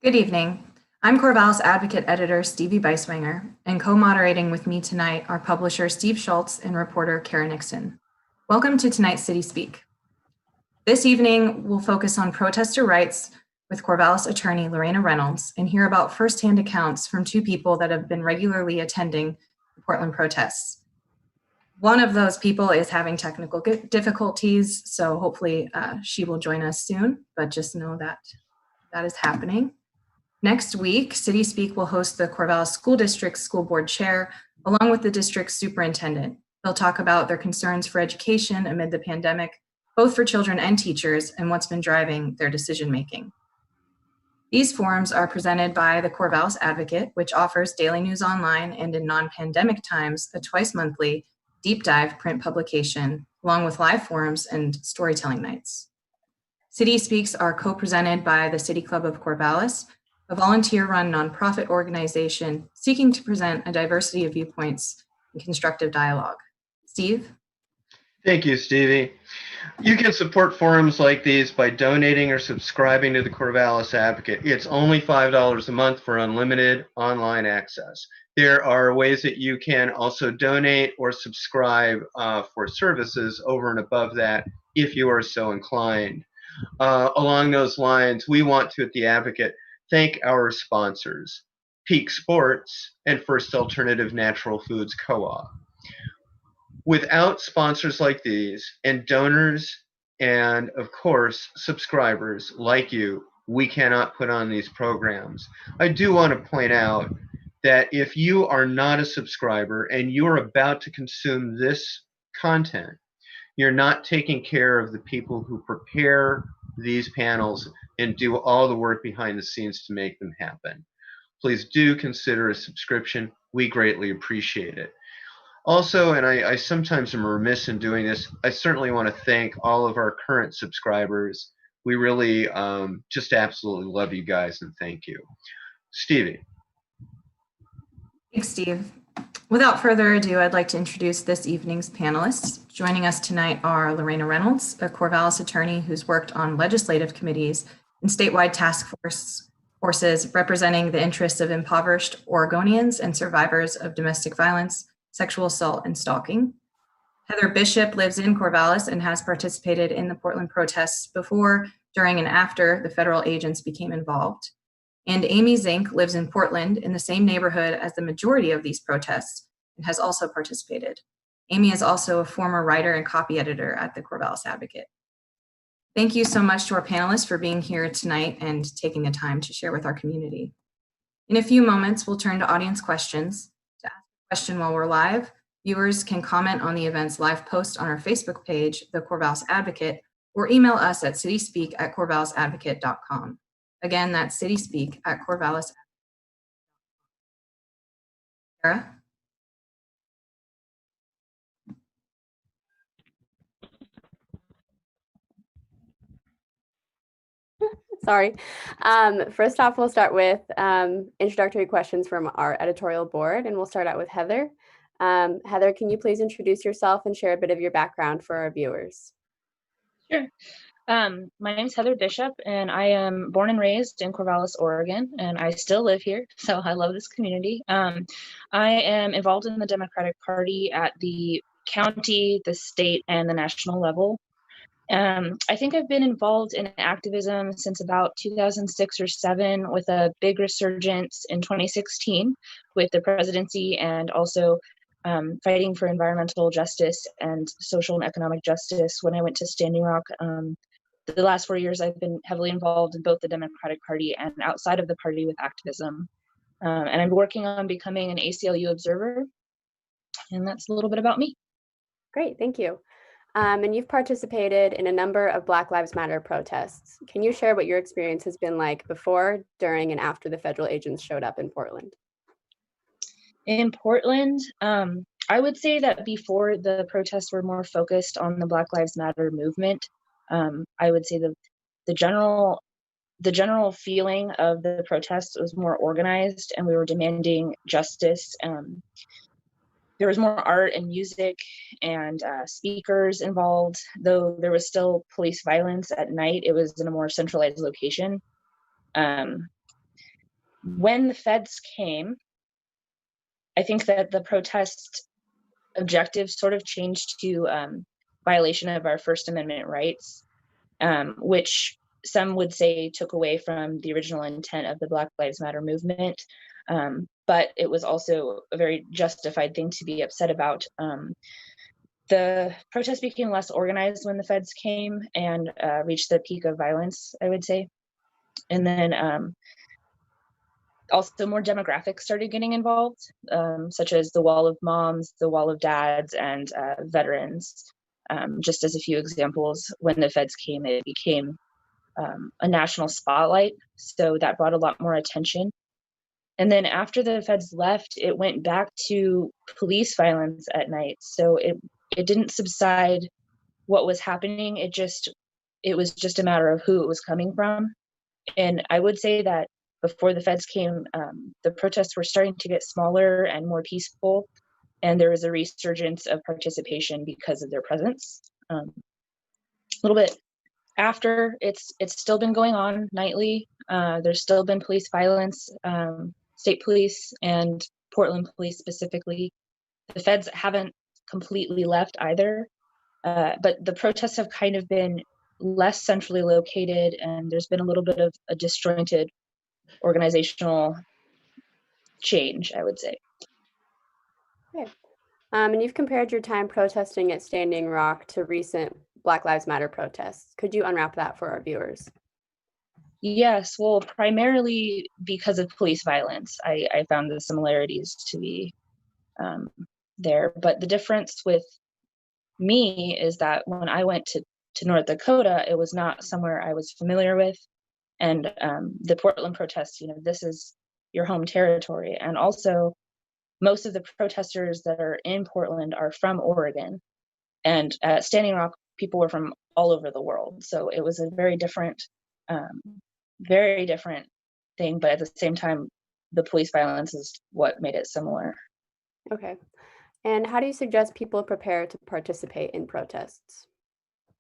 Good evening. I'm Corvallis Advocate Editor Stevie Beiswanger, and co-moderating with me tonight are publisher Steve Schultz and reporter Kara Nixon. Welcome to tonight's CitySpeak. This evening, we'll focus on protester rights with Corvallis attorney Lorena Reynolds and hear about firsthand accounts from two people that have been regularly attending the Portland protests. One of those people is having technical difficulties, so hopefully she will join us soon, but just know that that is happening. Next week, CitySpeak will host the Corvallis School District School Board Chair, along with the district's superintendent. They'll talk about their concerns for education amid the pandemic, both for children and teachers, and what's been driving their decision-making. These forums are presented by the Corvallis Advocate, which offers daily news online and in non-pandemic times, a twice-monthly deep dive print publication, along with live forums and storytelling nights. City Speaks are co-presented by the City Club of Corvallis, a volunteer-run nonprofit organization seeking to present a diversity of viewpoints and constructive dialogue. Steve? Thank you, Stevie. You can support forums like these by donating or subscribing to the Corvallis Advocate. It's only $5 a month for unlimited online access. There are ways that you can also donate or subscribe for services over and above that if you are so inclined. Along those lines, we want to, at the Advocate, thank our sponsors, Peak Sports and First Alternative Natural Foods Co-op. Without sponsors like these and donors and, of course, subscribers like you, we cannot put on these programs. I do want to point out that if you are not a subscriber and you're about to consume this content, you're not taking care of the people who prepare these panels and do all the work behind the scenes to make them happen. Please do consider a subscription. We greatly appreciate it. Also, and I sometimes am remiss in doing this, I certainly want to thank all of our current subscribers. We really just absolutely love you guys, and thank you. Stevie. Thanks, Steve. Without further ado, I'd like to introduce this evening's panelists. Joining us tonight are Lorena Reynolds, a Corvallis attorney who's worked on legislative committees and statewide task forces representing the interests of impoverished Oregonians and survivors of domestic violence, sexual assault, and stalking. Heather Bishop lives in Corvallis and has participated in the Portland protests before, during, and after the federal agents became involved. And Amy Zink lives in Portland in the same neighborhood as the majority of these protests and has also participated. Amy is also a former writer and copy editor at the Corvallis Advocate. Thank you so much to our panelists for being here tonight and taking the time to share with our community. In a few moments, we'll turn to audience questions. To ask a question while we're live, viewers can comment on the event's live post on our Facebook page, the Corvallis Advocate, or email us at cityspeak@corvallisadvocate.com. Again, that's cityspeak@corvallis. Sarah? Sorry. First off, we'll start with introductory questions from our editorial board, and we'll start out with Heather. Heather, can you please introduce yourself and share a bit of your background for our viewers? Sure. My name is Heather Bishop, and I am born and raised in Corvallis, Oregon, and I still live here, so I love this community. I am involved in the Democratic Party at the county, the state, and the national level. I think I've been involved in activism since about 2006 or 7, with a big resurgence in 2016 with the presidency, and also fighting for environmental justice and social and economic justice when I went to Standing Rock. The last 4 years, I've been heavily involved in both the Democratic Party and outside of the party with activism. And I'm working on becoming an ACLU observer. And that's a little bit about me. Great, thank you. And you've participated in a number of Black Lives Matter protests. Can you share what your experience has been like before, during, and after the federal agents showed up in Portland? In Portland, I would say that before the protests were more focused on the Black Lives Matter movement. I would say the general feeling of the protests was more organized, and we were demanding justice. There was more art and music and speakers involved, though there was still police violence at night. It was in a more centralized location. When the feds came, I think that the protest objective sort of changed to violation of our First Amendment rights, which some would say took away from the original intent of the Black Lives Matter movement. But it was also a very justified thing to be upset about. The protest became less organized when the feds came and reached the peak of violence, I would say. And then also more demographics started getting involved, such as the wall of moms, the wall of dads, and veterans. Just as a few examples, when the feds came, it became a national spotlight. So that brought a lot more attention. And then after the feds left, it went back to police violence at night. So it didn't subside what was happening. It was just a matter of who it was coming from. And I would say that before the feds came, the protests were starting to get smaller and more peaceful, and there was a resurgence of participation because of their presence. A little bit after, it's still been going on nightly. There's still been police violence, state police and Portland police specifically. The feds haven't completely left either, but the protests have kind of been less centrally located, and there's been a little bit of a disjointed organizational change, I would say. Okay. And you've compared your time protesting at Standing Rock to recent Black Lives Matter protests. Could you unwrap that for our viewers? Yes, well, primarily because of police violence, I found the similarities to be there. But the difference with me is that when I went to North Dakota, it was not somewhere I was familiar with. And the Portland protests, this is your home territory. And also, most of the protesters that are in Portland are from Oregon. And at Standing Rock, people were from all over the world. So it was a very different thing. But at the same time, the police violence is what made it similar. Okay. And how do you suggest people prepare to participate in protests?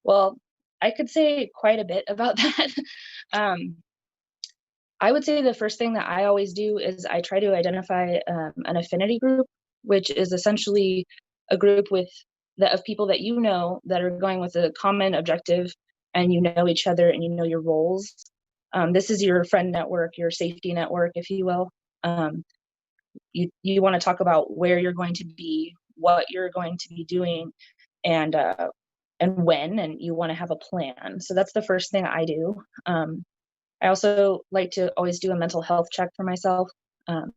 Well, I could say quite a bit about that. I would say the first thing that I always do is I try to identify an affinity group, which is essentially a group of people that that are going with a common objective, and each other and your roles. This is your friend network, your safety network, if you will. You want to talk about where you're going to be, what you're going to be doing, and when, and you want to have a plan. So that's the first thing I do. I also like to always do a mental health check for myself. Am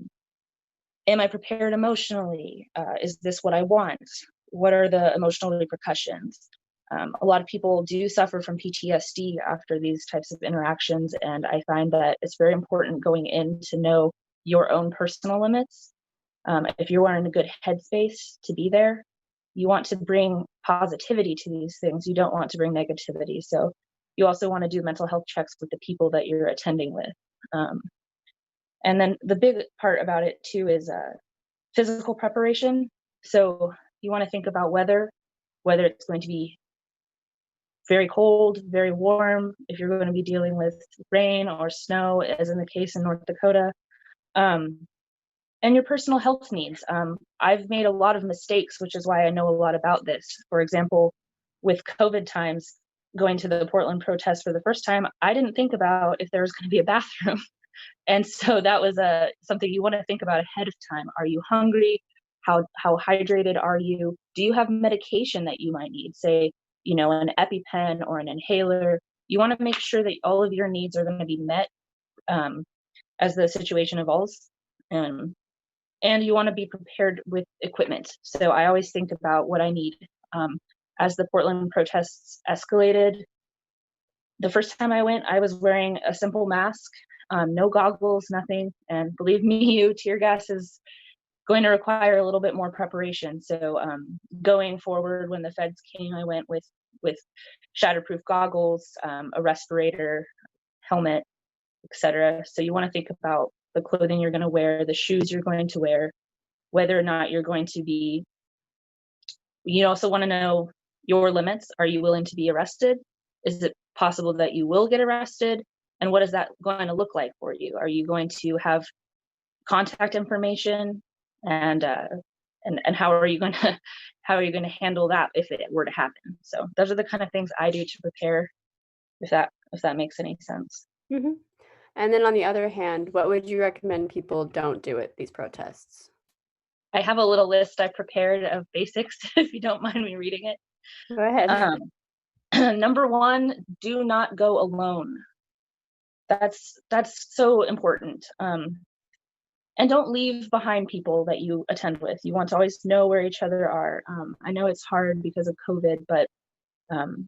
I prepared emotionally? Is this what I want? What are the emotional repercussions? A lot of people do suffer from PTSD after these types of interactions, and I find that it's very important going in to know your own personal limits. If you are in a good headspace to be there, you want to bring positivity to these things. You don't want to bring negativity. So you also want to do mental health checks with the people that you're attending with. And then the big part about it too is physical preparation. So you want to think about whether it's going to be very cold, very warm, if you're going to be dealing with rain or snow, as in the case in North Dakota, and your personal health needs. I've made a lot of mistakes, which is why I know a lot about this. For example, with COVID times, going to the Portland protest for the first time, I didn't think about if there was going to be a bathroom. And so that was something you want to think about ahead of time. Are you hungry? How hydrated are you? Do you have medication that you might need? Say, an EpiPen or an inhaler. You want to make sure that all of your needs are going to be met as the situation evolves. And you want to be prepared with equipment. So I always think about what I need. As the Portland protests escalated, the first time I went, I was wearing a simple mask, no goggles, nothing. And believe me, tear gas is going to require a little bit more preparation. So going forward, when the feds came, I went with shatterproof goggles, a respirator, helmet, etc. So you want to think about the clothing you're going to wear, the shoes you're going to wear, whether or not you're going to be. You also want to know your limits. Are you willing to be arrested? Is it possible that you will get arrested? And what is that going to look like for you? Are you going to have contact information, and how are you going to handle that if it were to happen? So those are the kind of things I do to prepare, if that makes any sense. Mm-hmm. And then on the other hand, what would you recommend people don't do at these protests? I have a little list I prepared of basics, if you don't mind me reading it. Go ahead. Number one, do not go alone. That's so important. And don't leave behind people that you attend with. You want to always know where each other are. I know it's hard because of COVID, but and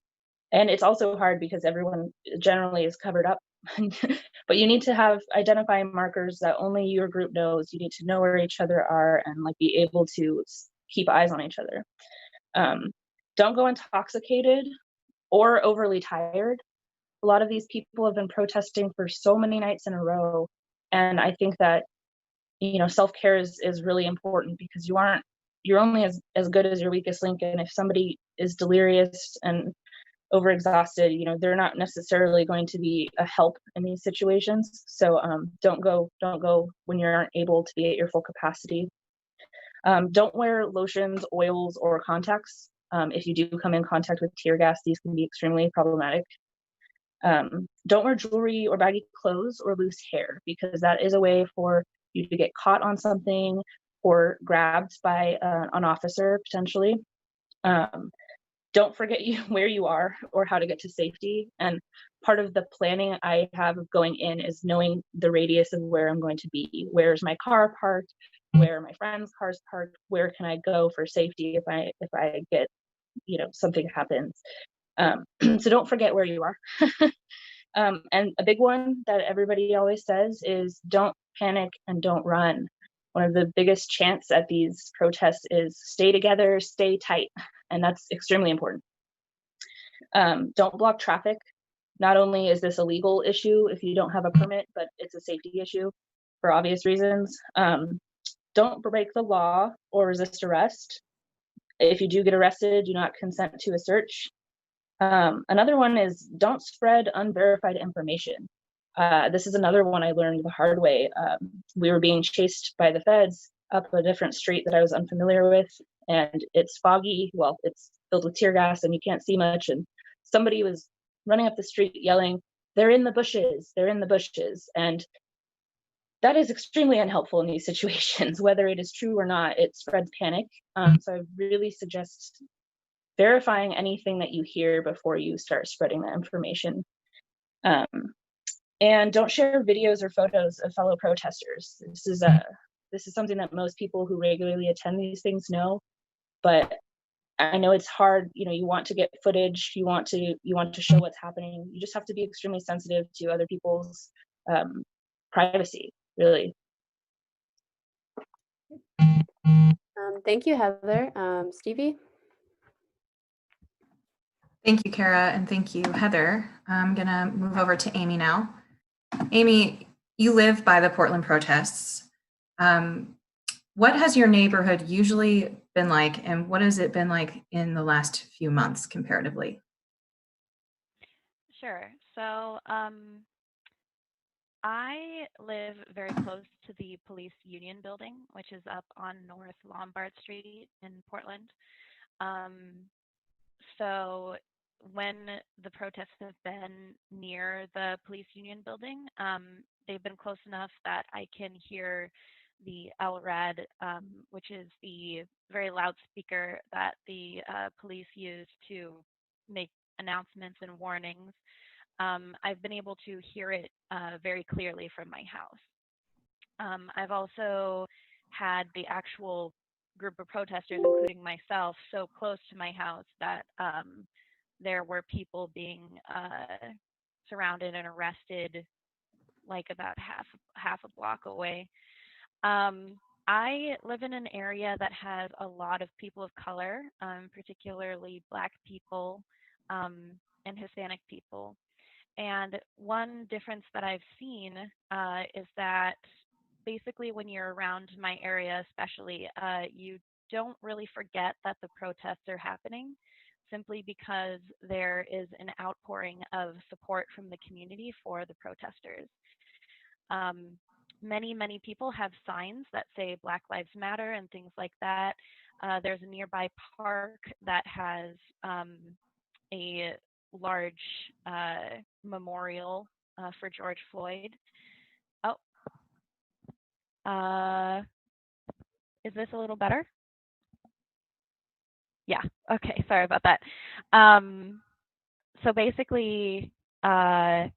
it's also hard because everyone generally is covered up. But you need to have identifying markers that only your group knows. You need to know where each other are and like be able to keep eyes on each other. Don't go intoxicated or overly tired. A lot of these people have been protesting for so many nights in a row, and I think that self-care is really important, because you're only as good as your weakest link. And if somebody is delirious and overexhausted, they're not necessarily going to be a help in these situations. So don't go when you aren't able to be at your full capacity. Don't wear lotions, oils, or contacts. If you do come in contact with tear gas, these can be extremely problematic. Don't wear jewelry or baggy clothes or loose hair, because that is a way for you to get caught on something or grabbed by an officer potentially. Don't forget where you are or how to get to safety. And part of the planning I have of going in is knowing the radius of where I'm going to be. Where's my car parked? Where are my friends' cars parked? Where can I go for safety if I get, something happens? So don't forget where you are. And a big one that everybody always says is don't panic and don't run. One of the biggest chants at these protests is stay together, stay tight. And that's extremely important. Don't block traffic. Not only is this a legal issue if you don't have a permit, but it's a safety issue for obvious reasons. Don't break the law or resist arrest. If you do get arrested, do not consent to a search. Another one is don't spread unverified information. This is another one I learned the hard way. We were being chased by the feds up a different street that I was unfamiliar with, and it's foggy. Well, it's filled with tear gas and you can't see much. And somebody was running up the street yelling, "They're in the bushes, they're in the bushes." And that is extremely unhelpful in these situations. Whether it is true or not, it spreads panic. So I really suggest verifying anything that you hear before you start spreading that information. And don't share videos or photos of fellow protesters. This is something that most people who regularly attend these things know, but I know it's hard. You want to get footage, you want to show what's happening. You just have to be extremely sensitive to other people's privacy, really. Thank you, Heather. Stevie? Thank you, Kara, and thank you, Heather. I'm going to move over to Amy now. Amy, you live by the Portland protests. What has your neighborhood usually been like, and what has it been like in the last few months comparatively? Sure. So I live very close to the police union building, which is up on North Lombard Street in Portland. So when the protests have been near the police union building, they've been close enough that I can hear the LRAD, which is the very loud speaker that the police use to make announcements and warnings. I've been able to hear it very clearly from my house. I've also had the actual group of protesters, including myself, so close to my house that there were people being surrounded and arrested like about half a block away. I live in an area that has a lot of people of color, particularly Black people and Hispanic people. And one difference that I've seen is that basically when you're around my area, especially, you don't really forget that the protests are happening. simply because there is an outpouring of support from the community for the protesters. Many people have signs that say Black Lives Matter and things like that. There's a nearby park that has a large memorial for George Floyd. Oh, is this a little better? Yeah, okay, sorry about that. So basically, the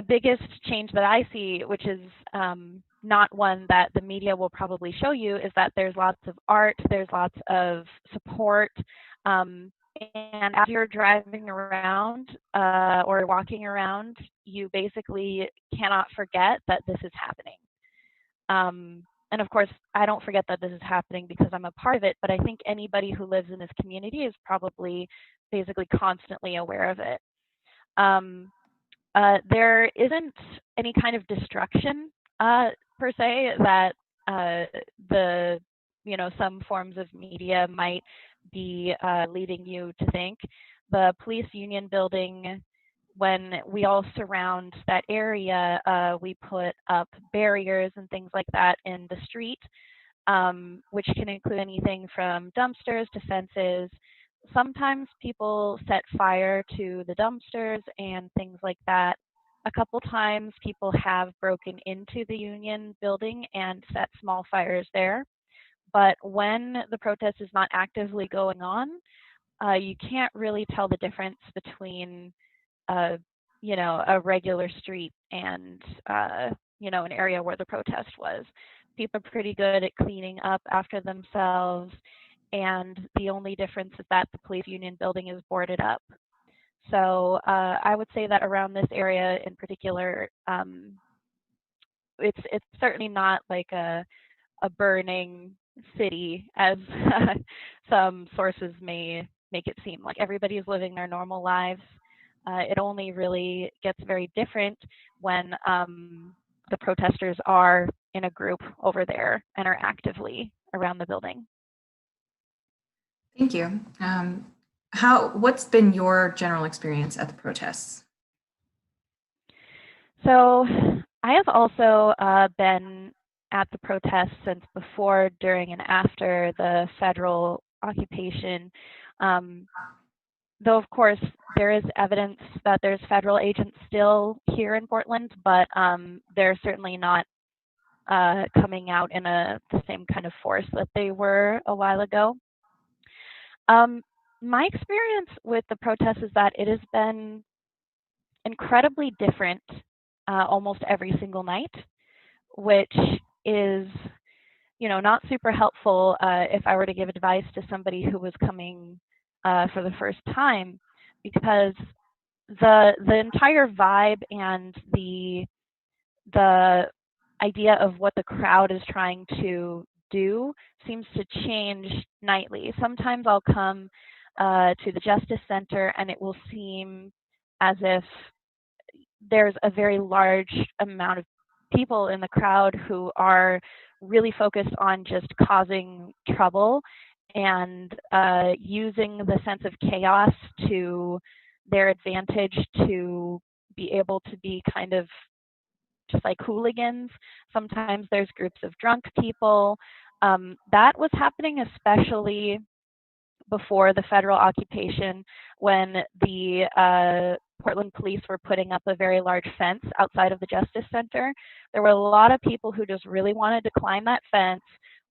biggest change that I see, which is not one that the media will probably show you, is that there's lots of art, there's lots of support, and as you're driving around or walking around, you basically cannot forget that this is happening. And of course, I don't forget that this is happening because I'm a part of it, but I think anybody who lives in this community is probably basically constantly aware of it. There isn't any kind of destruction per se that the some forms of media might be leading you to think. The police union building, when we all surround that area, we put up barriers and things like that in the street, which can include anything from dumpsters to fences. Sometimes people set fire to the dumpsters and things like that. A couple times people have broken into the union building and set small fires there. But when the protest is not actively going on, you can't really tell the difference between a regular street and an area where the protest was. People are pretty good at cleaning up after themselves, and the only difference is that the police union building is boarded up. So I would say that around this area in particular, it's certainly not like a burning city as some sources may make it seem. Like everybody is living their normal lives. It only really gets very different when the protesters are in a group over there and are actively around the building. Thank you. What's been your general experience at the protests? So I have also been at the protests since before, during, and after the federal occupation. Though, of course, there is evidence that there's federal agents still here in Portland, but they're certainly not coming out in the same kind of force that they were a while ago. My experience with the protests is that it has been incredibly different almost every single night, which is not super helpful if I were to give advice to somebody who was coming for the first time, because the entire vibe and the idea of what the crowd is trying to do seems to change nightly. Sometimes I'll come to the Justice Center and it will seem as if there's a very large amount of people in the crowd who are really focused on just causing trouble and using the sense of chaos to their advantage to be able to be kind of just like hooligans. Sometimes there's groups of drunk people. That was happening especially before the federal occupation, when the Portland police were putting up a very large fence outside of the Justice Center. There were a lot of people who just really wanted to climb that fence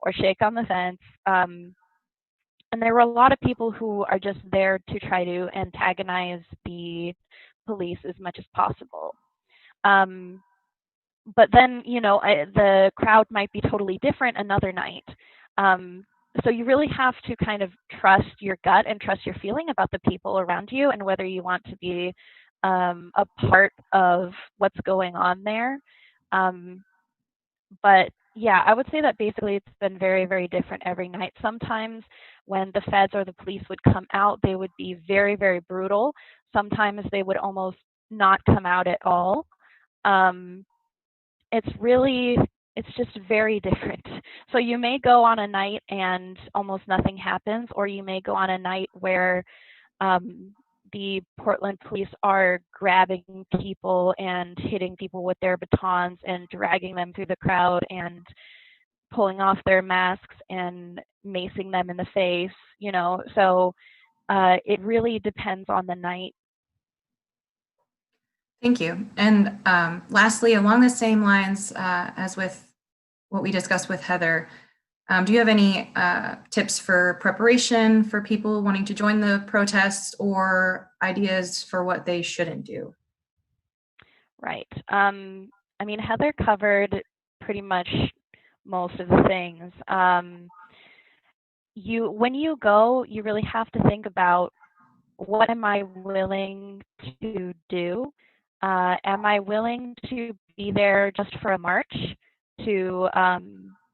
or shake on the fence. And there were a lot of people who are just there to try to antagonize the police as much as possible. But then, the crowd might be totally different another night. So you really have to kind of trust your gut and trust your feeling about the people around you and whether you want to be a part of what's going on there. But yeah, I would say that basically it's been very, very different every night. Sometimes when the feds or the police would come out, they would be very, very brutal. Sometimes they would almost not come out at all. It's really it's just very different. So you may go on a night and almost nothing happens, or you may go on a night where the Portland police are grabbing people and hitting people with their batons and dragging them through the crowd and pulling off their masks and macing them in the face, you know. So it really depends on the night. Thank you. And lastly, along the same lines as with what we discussed with Heather, do you have any tips for preparation for people wanting to join the protests, or ideas for what they shouldn't do? Right. I mean, Heather covered pretty much most of the things. When you go, you really have to think about, what am I willing to do? Am I willing to be there just for a march to,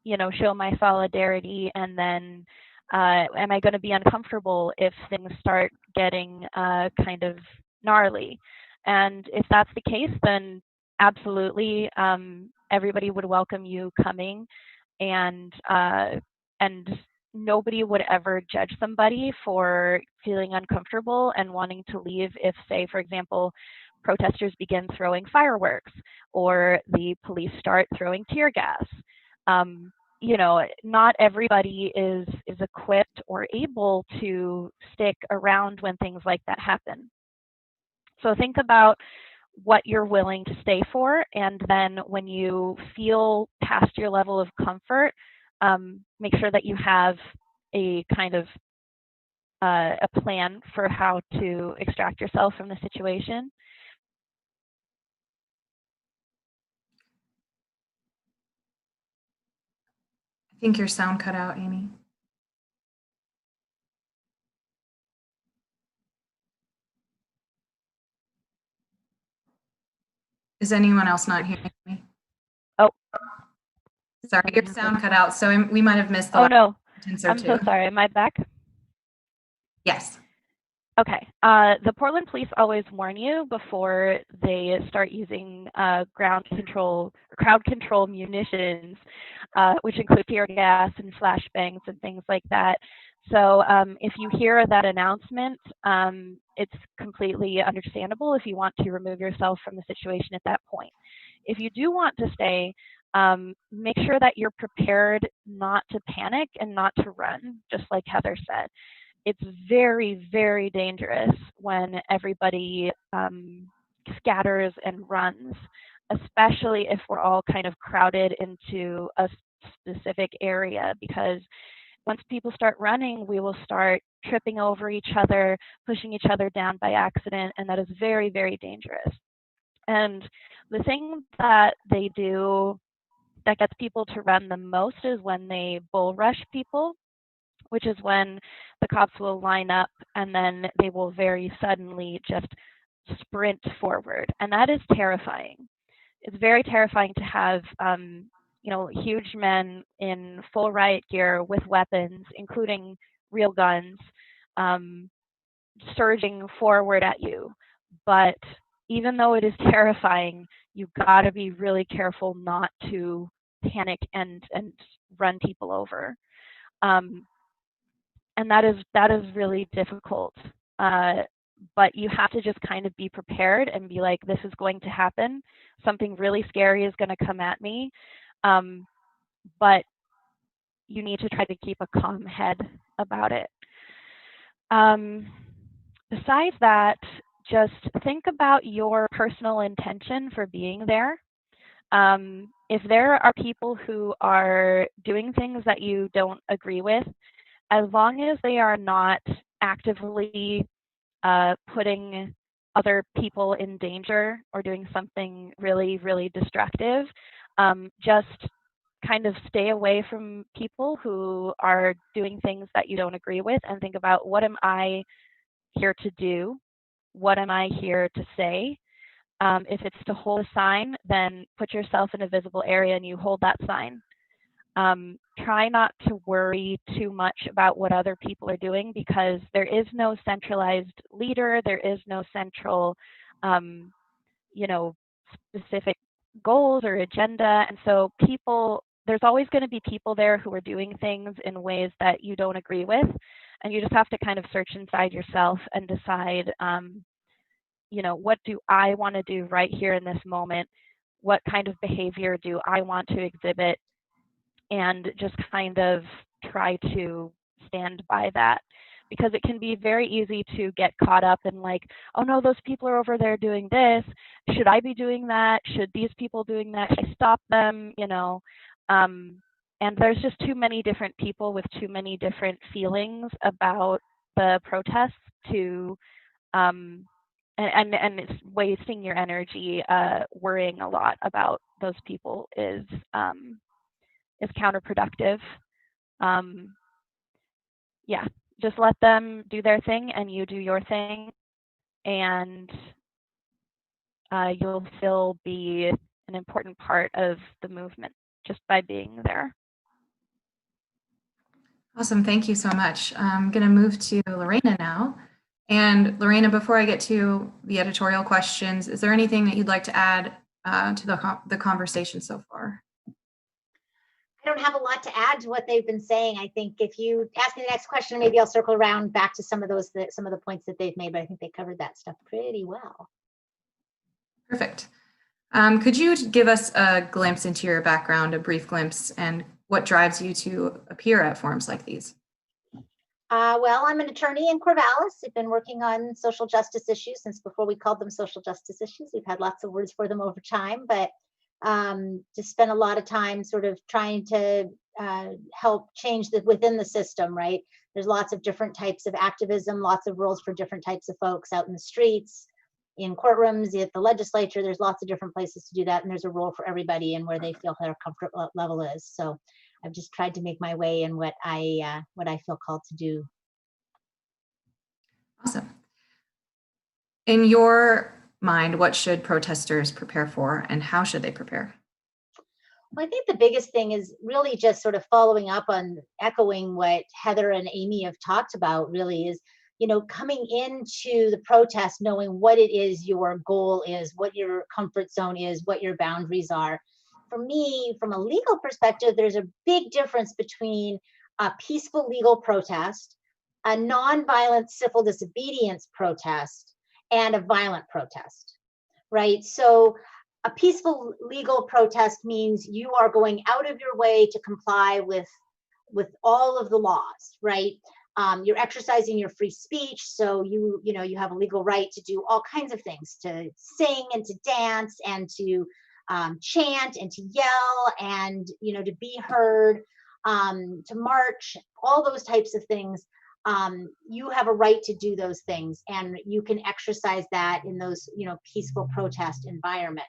you know, show my solidarity? And then am I going to be uncomfortable if things start getting kind of gnarly? And if that's the case, then absolutely, everybody would welcome you coming, and nobody would ever judge somebody for feeling uncomfortable and wanting to leave if, say, for example, protesters begin throwing fireworks or the police start throwing tear gas. You know, not everybody is equipped or able to stick around when things like that happen. So think about what you're willing to stay for, and then when you feel past your level of comfort, make sure that you have a kind of a plan for how to extract yourself from the situation. I think your sound cut out, Amy. Is anyone else not hearing me? Oh, sorry, your sound cut out, so we might have missed the oh last no, sentence or I'm so two. sorry. Am I back? Yes. Okay. The Portland police always warn you before they start using crowd control munitions, which include tear gas and flashbangs and things like that. So if you hear that announcement, it's completely understandable if you want to remove yourself from the situation at that point. If you do want to stay, make sure that you're prepared not to panic and not to run, just like Heather said. It's very, very dangerous when everybody scatters and runs, especially if we're all kind of crowded into a specific area, because once people start running, we will start tripping over each other, pushing each other down by accident, and that is very, very dangerous. And the thing that they do that gets people to run the most is when they bull rush people, which is when the cops will line up and then they will very suddenly just sprint forward. And that is terrifying. It's very terrifying to have, you know, huge men in full riot gear with weapons, including real guns, surging forward at you. But even though it is terrifying, you've got to be really careful not to panic and run people over. And that is really difficult. But you have to just kind of be prepared and be like, this is going to happen. Something really scary is going to come at me. But you need to try to keep a calm head about it. Besides that, just think about your personal intention for being there. If there are people who are doing things that you don't agree with, as long as they are not actively putting other people in danger or doing something really, really destructive, just kind of stay away from people who are doing things that you don't agree with, and think about, what am I here to do? What am I here to say? If it's to hold a sign, then put yourself in a visible area and you hold that sign. Try not to worry too much about what other people are doing, because there is no centralized leader. There is no central, you know, specific goals or agenda. And so there's always going to be people there who are doing things in ways that you don't agree with. And you just have to kind of search inside yourself and decide, what do I want to do right here in this moment? What kind of behavior do I want to exhibit? And just kind of try to stand by that, because it can be very easy to get caught up in like, oh no, those people are over there doing this. Should I be doing that? Should these people doing that? Should I stop them? And there's just too many different people with too many different feelings about the protests to and it's wasting your energy worrying a lot about those people is counterproductive. Yeah, just let them do their thing and you do your thing, and you'll still be an important part of the movement just by being there. Awesome. Thank you so much. I'm going to move to Lorena now. And Lorena, before I get to the editorial questions, is there anything that you'd like to add to the conversation so far? I don't have a lot to add to what they've been saying. I think if you ask me the next question, maybe I'll circle around back to some of the points that they've made, but I think they covered that stuff pretty well. Perfect. Could you give us a glimpse into your background, a brief glimpse, and what drives you to appear at forums like these? Well, I'm an attorney in Corvallis. I've been working on social justice issues since before we called them social justice issues. We've had lots of words for them over time, but just spent a lot of time sort of trying to help change within the system, right? There's lots of different types of activism, lots of roles for different types of folks out in the streets, in courtrooms, at the legislature. There's lots of different places to do that, and there's a role for everybody and where they feel their comfort level is. So I've just tried to make my way in what I feel called to do. Awesome. In your mind, what should protesters prepare for, and how should they prepare? Well, I think the biggest thing is really just sort of following up on echoing what Heather and Amy have talked about, really is, coming into the protest knowing what it is your goal is, what your comfort zone is, what your boundaries are. For me, from a legal perspective, there's a big difference between a peaceful legal protest, a nonviolent civil disobedience protest, and a violent protest, right? So a peaceful legal protest means you are going out of your way to comply with all of the laws, right? You're exercising your free speech, so you have a legal right to do all kinds of things, to sing and to dance and to chant and to yell and to be heard, to march, all those types of things. You have a right to do those things, and you can exercise that in those peaceful protest environment.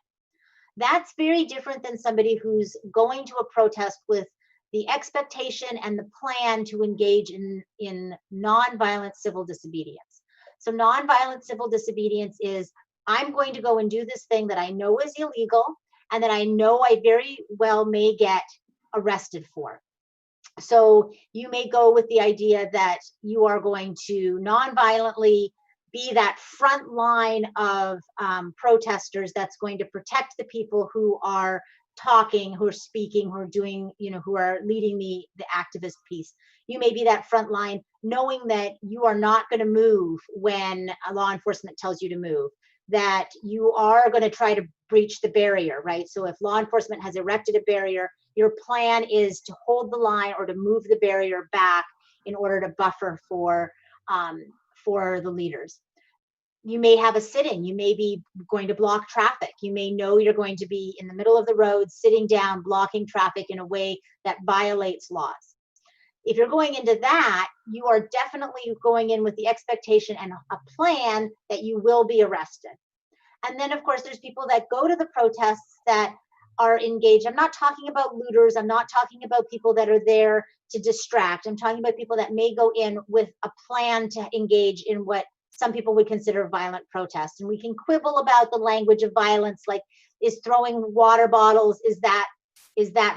That's very different than somebody who's going to a protest with the expectation and the plan to engage in nonviolent civil disobedience. So nonviolent civil disobedience is, I'm going to go and do this thing that I know is illegal and that I know I very well may get arrested for. So you may go with the idea that you are going to nonviolently be that front line of protesters that's going to protect the people who are talking, who are speaking, who are doing, who are leading the activist piece. You may be that front line knowing that you are not going to move when law enforcement tells you to move, that you are going to try to breach the barrier, right? So if law enforcement has erected a barrier, your plan is to hold the line or to move the barrier back in order to buffer for the leaders. You may have a sit-in. You may be going to block traffic. You may know you're going to be in the middle of the road, sitting down, blocking traffic in a way that violates laws. If you're going into that, you are definitely going in with the expectation and a plan that you will be arrested. And then, of course, there's people that go to the protests that are engaged. I'm not talking about looters. I'm not talking about people that are there to distract. I'm talking about people that may go in with a plan to engage in what some people would consider violent protests. And we can quibble about the language of violence, like, is throwing water bottles, is that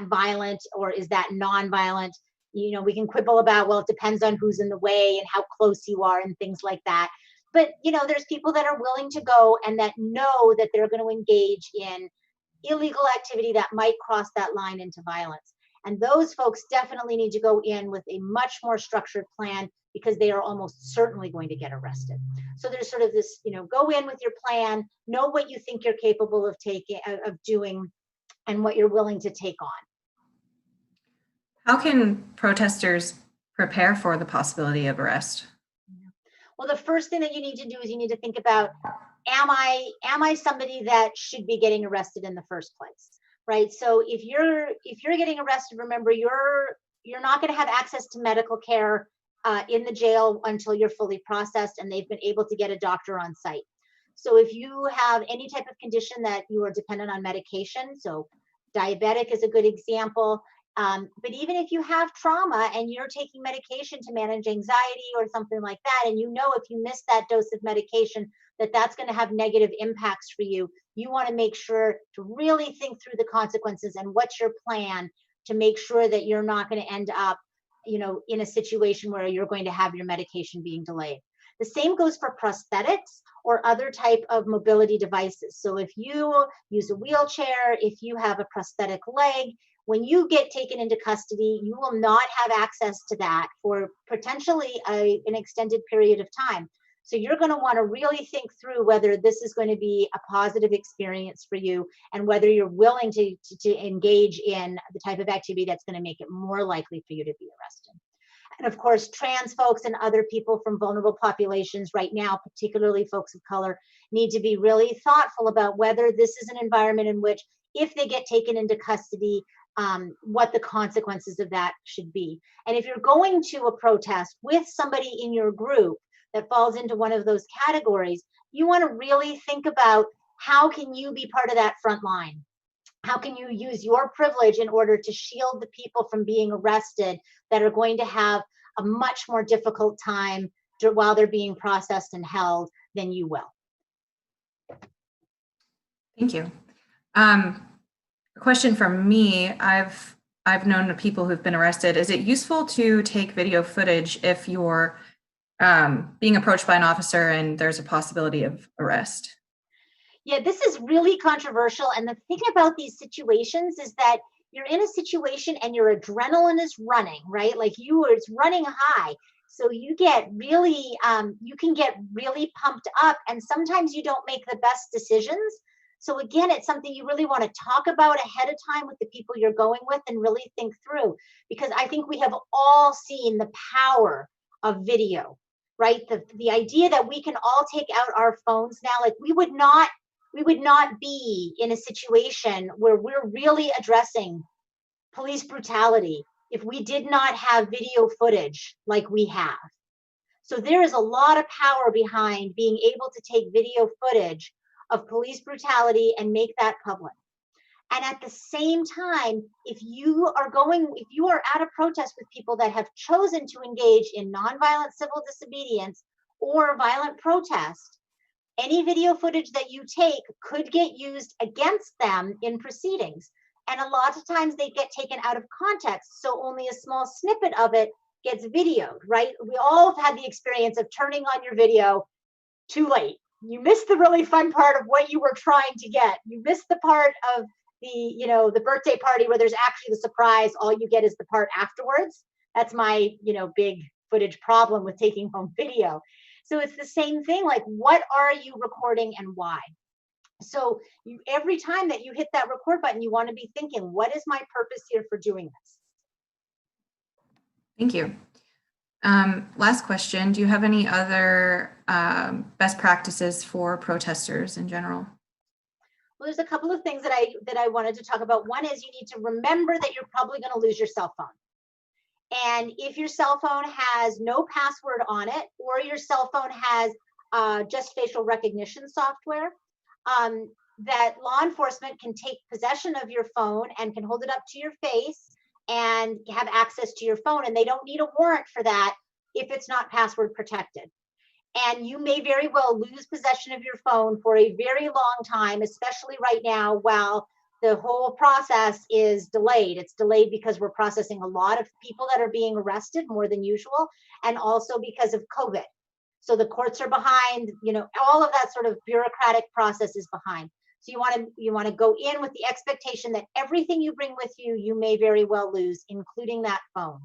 violent or is that non-violent? We can quibble about, well, it depends on who's in the way and how close you are and things like that. But, there's people that are willing to go and that know that they're going to engage in illegal activity that might cross that line into violence. And those folks definitely need to go in with a much more structured plan, because they are almost certainly going to get arrested. So there's sort of this, go in with your plan, know what you think you're capable of doing, and what you're willing to take on. How can protesters prepare for the possibility of arrest? Well, the first thing that you need to do is you need to think about, am I somebody that should be getting arrested in the first place? Right? So if you're getting arrested, remember, you're not going to have access to medical care in the jail until you're fully processed and they've been able to get a doctor on site. So if you have any type of condition that you are dependent on medication, so diabetic is a good example. But even if you have trauma and you're taking medication to manage anxiety or something like that, and if you miss that dose of medication, that's going to have negative impacts for you, you want to make sure to really think through the consequences and what's your plan to make sure that you're not going to end up, in a situation where you're going to have your medication being delayed. The same goes for prosthetics or other type of mobility devices. So if you use a wheelchair, if you have a prosthetic leg, when you get taken into custody, you will not have access to that for potentially an extended period of time. So you're going to want to really think through whether this is going to be a positive experience for you and whether you're willing to engage in the type of activity that's going to make it more likely for you to be arrested. And of course, trans folks and other people from vulnerable populations right now, particularly folks of color, need to be really thoughtful about whether this is an environment in which, if they get taken into custody, what the consequences of that should be. And if you're going to a protest with somebody in your group that falls into one of those categories, you want to really think about, how can you be part of that front line? How can you use your privilege in order to shield the people from being arrested that are going to have a much more difficult time while they're being processed and held than you will? Thank you. A question from me. I've known people who've been arrested. Is it useful to take video footage if you're being approached by an officer and there's a possibility of arrest? Yeah, this is really controversial. And the thing about these situations is that you're in a situation and your adrenaline is running, right? Like it's running high. So you get really, you can get really pumped up, and sometimes you don't make the best decisions. So again, it's something you really want to talk about ahead of time with the people you're going with and really think through, because I think we have all seen the power of video, right? The idea that we can all take out our phones now, like we would not be in a situation where we're really addressing police brutality if we did not have video footage like we have. So there is a lot of power behind being able to take video footage of police brutality and make that public. And at the same time, if you are at a protest with people that have chosen to engage in nonviolent civil disobedience or violent protest, any video footage that you take could get used against them in proceedings. And a lot of times they get taken out of context, so only a small snippet of it gets videoed, right? We all have had the experience of turning on your video too late. You missed the really fun part of what you were trying to get. You missed the part of the birthday party where there's actually the surprise. All you get is the part afterwards. That's my, big footage problem with taking home video. So it's the same thing, like, what are you recording and why? So every time that you hit that record button, you want to be thinking, what is my purpose here for doing this? Thank you. Last question. Do you have any other best practices for protesters in general? Well, there's a couple of things that I wanted to talk about. One is you need to remember that you're probably going to lose your cell phone. And if your cell phone has no password on it, or your cell phone has just facial recognition software, that law enforcement can take possession of your phone and can hold it up to your face and have access to your phone. And they don't need a warrant for that if it's not password protected. And you may very well lose possession of your phone for a very long time, especially right now while the whole process is delayed. It's delayed because we're processing a lot of people that are being arrested, more than usual, and also because of COVID. So the courts are behind, all of that sort of bureaucratic process is behind. So you want to go in with the expectation that everything you bring with you, you may very well lose, including that phone.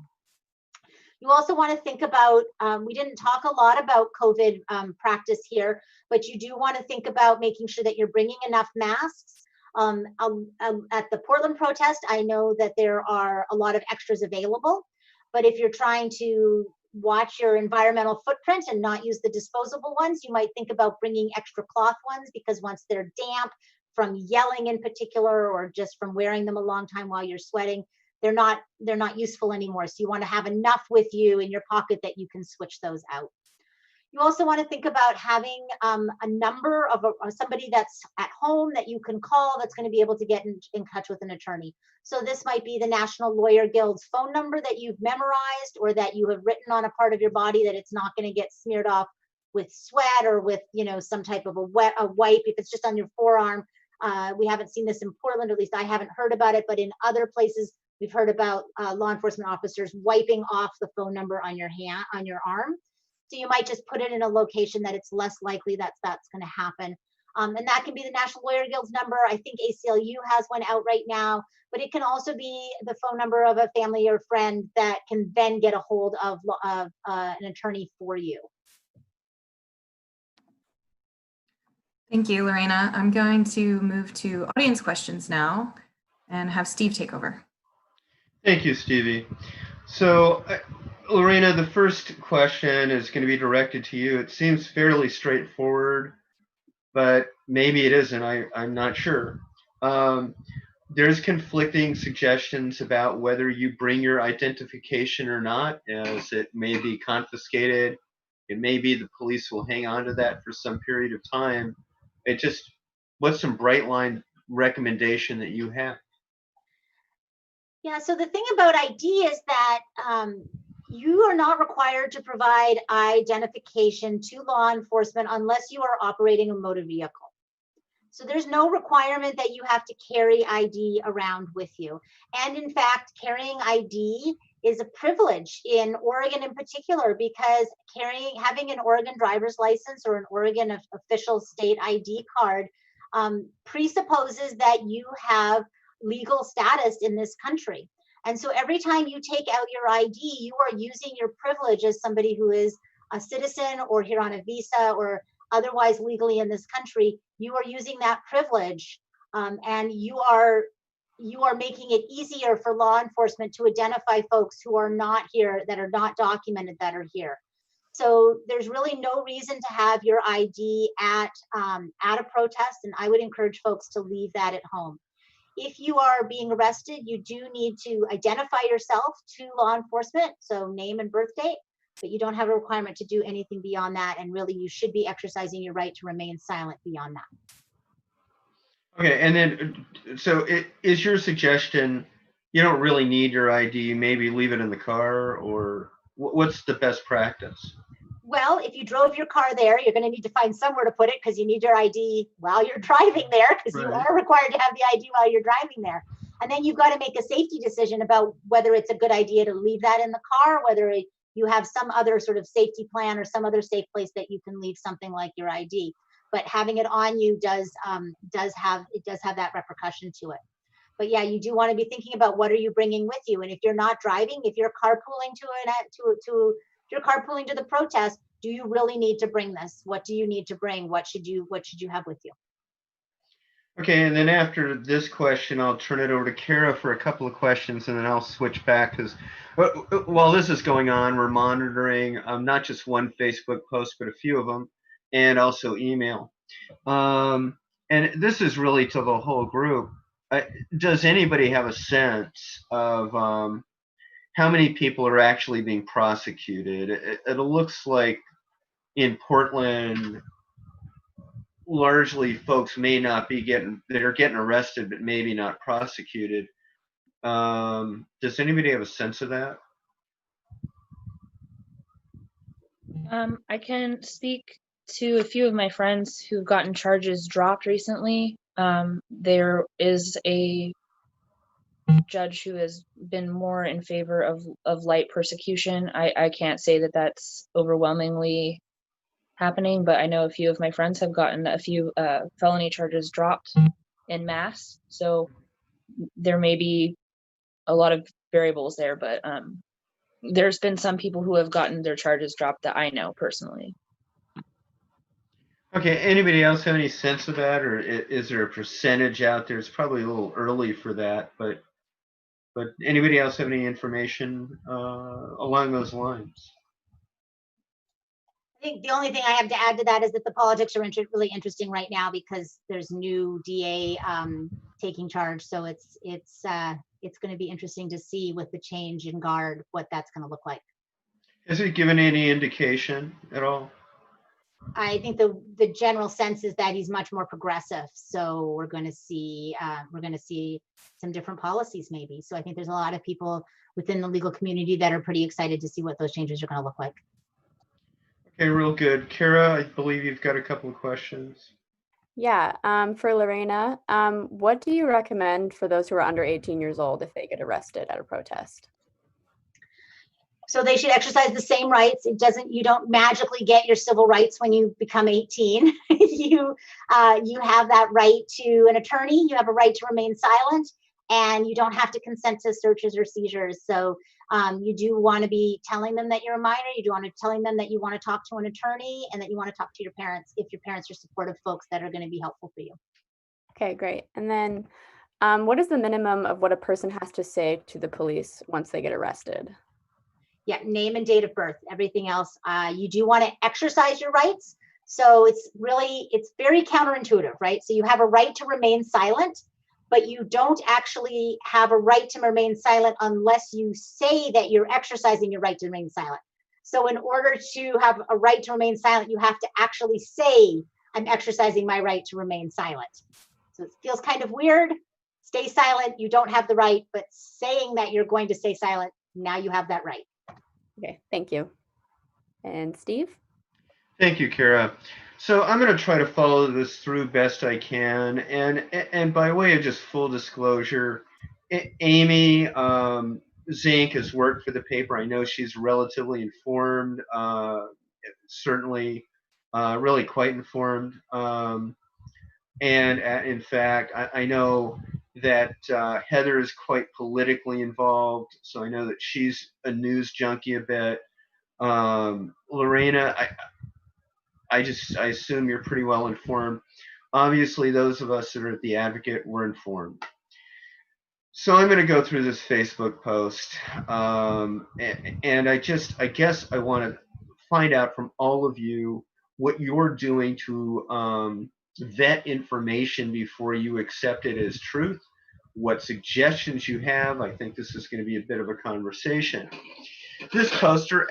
You also want to think about, we didn't talk a lot about COVID practice here, but you do want to think about making sure that you're bringing enough masks. At the Portland protest, I know that there are a lot of extras available, but if you're trying to watch your environmental footprint and not use the disposable ones, you might think about bringing extra cloth ones, because once they're damp from yelling in particular, or just from wearing them a long time while you're sweating, they're not useful anymore. So you want to have enough with you in your pocket that you can switch those out. You also want to think about having a number of somebody that's at home that you can call that's going to be able to get in touch with an attorney. So this might be the National Lawyer Guild's phone number that you've memorized, or that you have written on a part of your body that it's not going to get smeared off with sweat, or with, you know, some type of a wipe. If it's just on your forearm, we haven't seen this in Portland, or at least I haven't heard about it, but in other places we've heard about law enforcement officers wiping off the phone number on your hand, on your arm. So you might just put it in a location that it's less likely that that's going to happen. And that can be the National Lawyer Guild's number. I think ACLU has one out right now, but it can also be the phone number of a family or friend that can then get a hold of an attorney for you. Thank you, Lorena. I'm going to move to audience questions now and have Steve take over. Thank you, Stevie. So, Lorena, the first question is going to be directed to you. It seems fairly straightforward, but maybe it isn't. I'm not sure. There's conflicting suggestions about whether you bring your identification or not, as it may be confiscated. It may be the police will hang on to that for some period of time. What's some bright line recommendation that you have? Yeah, so the thing about ID is that you are not required to provide identification to law enforcement unless you are operating a motor vehicle. So there's no requirement that you have to carry ID around with you. And in fact, carrying ID is a privilege in Oregon in particular, because having an Oregon driver's license or an Oregon official state ID card presupposes that you have legal status in this country. And so every time you take out your ID, you are using your privilege as somebody who is a citizen or here on a visa or otherwise legally in this country. You are using that privilege, and you are making it easier for law enforcement to identify folks who are not here, that are not documented, that are here. So there's really no reason to have your ID at a protest, and I would encourage folks to leave that at home. If you are being arrested, you do need to identify yourself to law enforcement, so name and birth date, but you don't have a requirement to do anything beyond that, and really you should be exercising your right to remain silent beyond that. Okay, and then, so is your suggestion you don't really need your ID, maybe leave it in the car, or what's the best practice? Well, if you drove your car there, you're going to need to find somewhere to put it, because you need your ID while you're driving there, because you are required to have the ID while you're driving there. And then you've got to make a safety decision about whether it's a good idea to leave that in the car, whether you have some other sort of safety plan or some other safe place that you can leave something like your ID. But having it on you does have that repercussion to it. But yeah, you do want to be thinking about what are you bringing with you, and if you're not driving, if you're carpooling if you're carpooling to the protest, do you really need to bring this? What do you need to bring? What should you have with you? Okay, and then after this question, I'll turn it over to Kara for a couple of questions, and then I'll switch back, because while this is going on, we're monitoring not just one Facebook post, but a few of them, and also email. And this is really to the whole group. Does anybody have a sense of how many people are actually being prosecuted? It looks like in Portland, largely folks may not be they're getting arrested, but maybe not prosecuted. Does anybody have a sense of that? I can speak to a few of my friends who've gotten charges dropped recently. There is a judge who has been more in favor of light persecution. I can't say that that's overwhelmingly happening, but I know a few of my friends have gotten a few felony charges dropped en masse. So there may be a lot of variables there, but there's been some people who have gotten their charges dropped that I know personally. Okay, anybody else have any sense of that, or is there a percentage out there? It's probably a little early for that, but anybody else have any information along those lines? I think the only thing I have to add to that is that the politics are really interesting right now because there's new DA taking charge. So it's going to be interesting to see with the change in guard what that's going to look like. Has it given any indication at all? I think the general sense is that he's much more progressive. So we're going to see some different policies maybe. So I think there's a lot of people within the legal community that are pretty excited to see what those changes are going to look like. Okay, real good. Kara, I believe you've got a couple of questions. Yeah, for Lorena, what do you recommend for those who are under 18 years old if they get arrested at a protest? So they should exercise the same rights. You don't magically get your civil rights when you become 18. You have that right to an attorney. You have a right to remain silent, and you don't have to consent to searches or seizures. So you do want to be telling them that you're a minor. You do want to telling them that you want to talk to an attorney and that you want to talk to your parents if your parents are supportive folks that are going to be helpful for you. Okay, great. And then what is the minimum of what a person has to say to the police once they get arrested? Yeah, name and date of birth. Everything else, you do want to exercise your rights. So it's very counterintuitive, right? So you have a right to remain silent, but you don't actually have a right to remain silent unless you say that you're exercising your right to remain silent. So in order to have a right to remain silent, you have to actually say, I'm exercising my right to remain silent. So it feels kind of weird. Stay silent, you don't have the right, but saying that you're going to stay silent, now you have that right. Okay, thank you. And Steve? Thank you, Kara. So I'm going to try to follow this through best I can. And by way of just full disclosure, Amy Zink has worked for the paper. I know she's relatively informed, certainly really quite informed. And in fact, I know that Heather is quite politically involved. So I know that she's a news junkie a bit. Lorena, I assume you're pretty well informed. Obviously, those of us that are at the Advocate were informed. So I'm going to go through this Facebook post, and I guess I want to find out from all of you what you're doing to vet information before you accept it as truth, what suggestions you have. I think this is going to be a bit of a conversation. This poster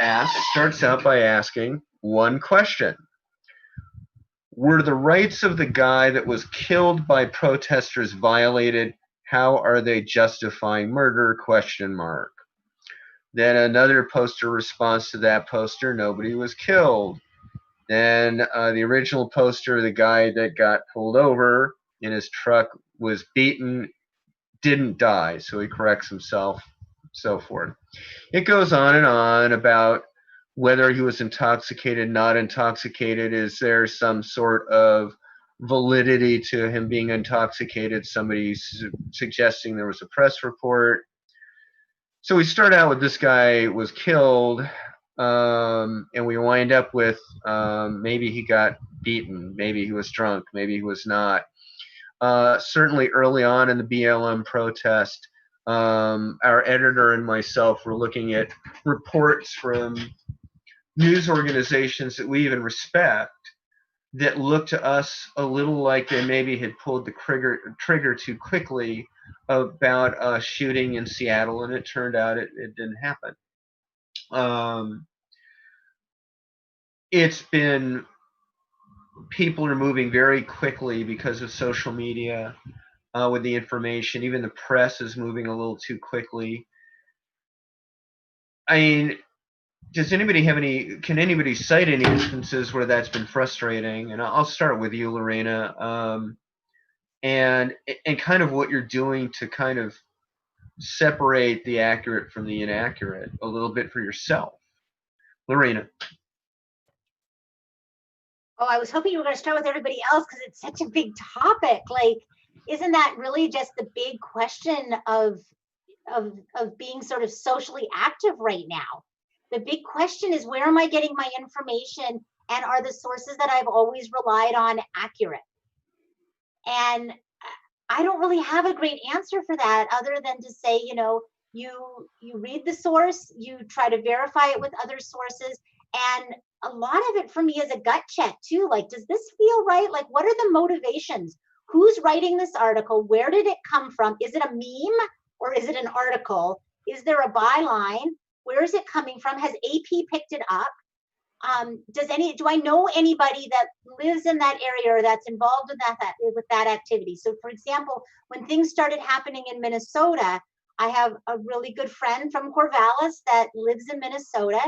starts out by asking one question. Were the rights of the guy that was killed by protesters violated? How are they justifying murder? ? Then another poster responds to that poster, nobody was killed. Then the original poster, the guy that got pulled over in his truck was beaten, didn't die, so he corrects himself, so forth. It goes on about whether he was intoxicated, not intoxicated. Is there some sort of validity to him being intoxicated? Somebody's suggesting there was a press report. So we start out with this guy was killed, and we wind up with maybe he got beaten, maybe he was drunk, maybe he was not. Certainly early on in the BLM protest, our editor and myself were looking at reports from news organizations that we even respect that looked to us a little like they maybe had pulled the trigger too quickly about a shooting in Seattle, and it turned out it didn't happen. It's been, people are moving very quickly because of social media with the information. Even the press is moving a little too quickly. I mean, can anybody cite any instances where that's been frustrating? And I'll start with you, Lorena, and kind of what you're doing to kind of separate the accurate from the inaccurate a little bit for yourself. Lorena. Oh, I was hoping you were going to start with everybody else because it's such a big topic. Like, isn't that really just the big question of being sort of socially active right now? The big question is, where am I getting my information, and are the sources that I've always relied on accurate? And I don't really have a great answer for that, other than to say, you read the source, you try to verify it with other sources, and a lot of it for me is a gut check too. Like, does this feel right? Like, what are the motivations? Who's writing this article? Where did it come from? Is it a meme or is it an article? Is there a byline? Where is it coming from? Has AP picked it up? Do I know anybody that lives in that area or that's involved with that activity? So for example, when things started happening in Minnesota, I have a really good friend from Corvallis that lives in Minnesota.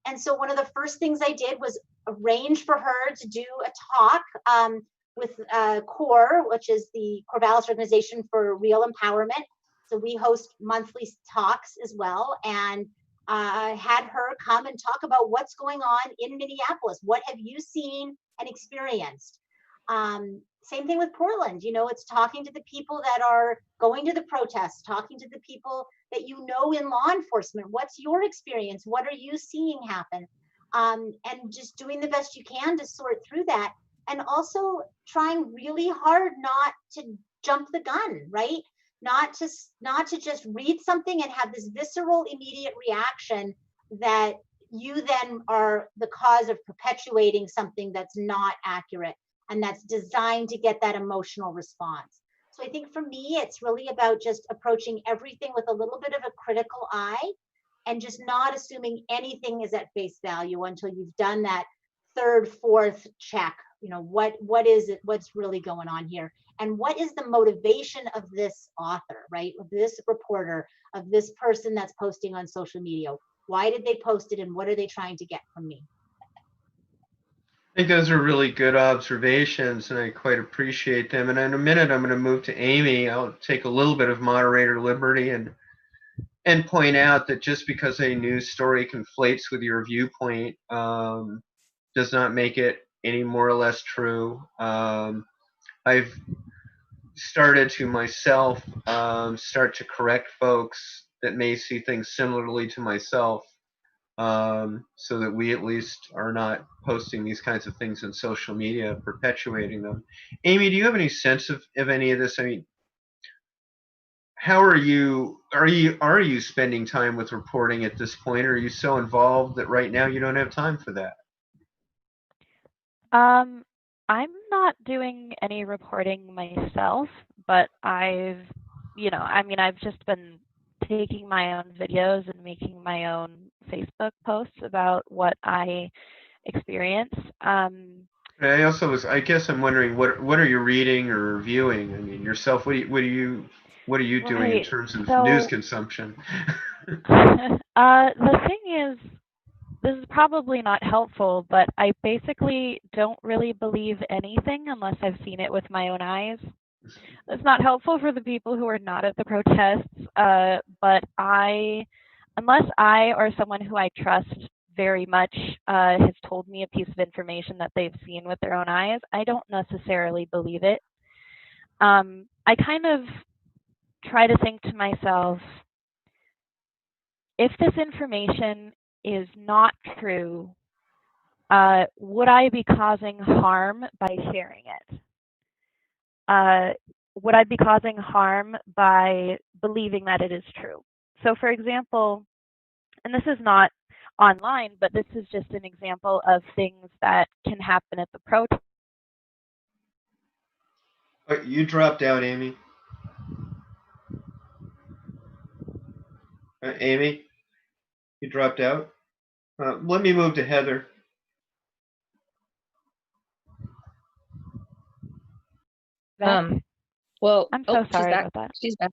And so one of the first things I did was arrange for her to do a talk with CORE, which is the Corvallis Organization for Real Empowerment. So we host monthly talks as well. And had her come and talk about what's going on in Minneapolis. What have you seen and experienced? Same thing with Portland. It's talking to the people that are going to the protests, talking to the people that in law enforcement. What's your experience? What are you seeing happen? And just doing the best you can to sort through that. And also trying really hard not to jump the gun, right? Not to just read something and have this visceral immediate reaction that you then are the cause of perpetuating something that's not accurate and that's designed to get that emotional response. So I think for me, it's really about just approaching everything with a little bit of a critical eye and just not assuming anything is at face value until you've done that third, fourth check. What is it? What's really going on here? And what is the motivation of this author, right? Of this reporter, of this person that's posting on social media? Why did they post it, and what are they trying to get from me? I think those are really good observations, and I quite appreciate them. And in a minute, I'm going to move to Amy. I'll take a little bit of moderator liberty and point out that just because a news story conflates with your viewpoint does not make it any more or less true. I've started to myself start to correct folks that may see things similarly to myself, so that we at least are not posting these kinds of things in social media, perpetuating them. Amy, do you have any sense of any of this? I mean, how are you spending time with reporting at this point? Or are you so involved that right now you don't have time for that? I'm not doing any reporting myself, but I've just been taking my own videos and making my own Facebook posts about what I experience. I guess I'm wondering what are you reading or reviewing? I mean, yourself, what are you doing in terms of news consumption? The thing is, this is probably not helpful, but I basically don't really believe anything unless I've seen it with my own eyes. It's not helpful for the people who are not at the protests, but unless I or someone who I trust very much has told me a piece of information that they've seen with their own eyes, I don't necessarily believe it. I kind of try to think to myself, if this information is not true, would I be causing harm by sharing it? Would I be causing harm by believing that it is true? So for example, and this is not online, but this is just an example of things that can happen at the protest. You dropped out, Amy. Amy, you dropped out. Let me move to Heather. Well, I'm so sorry about that. She's back.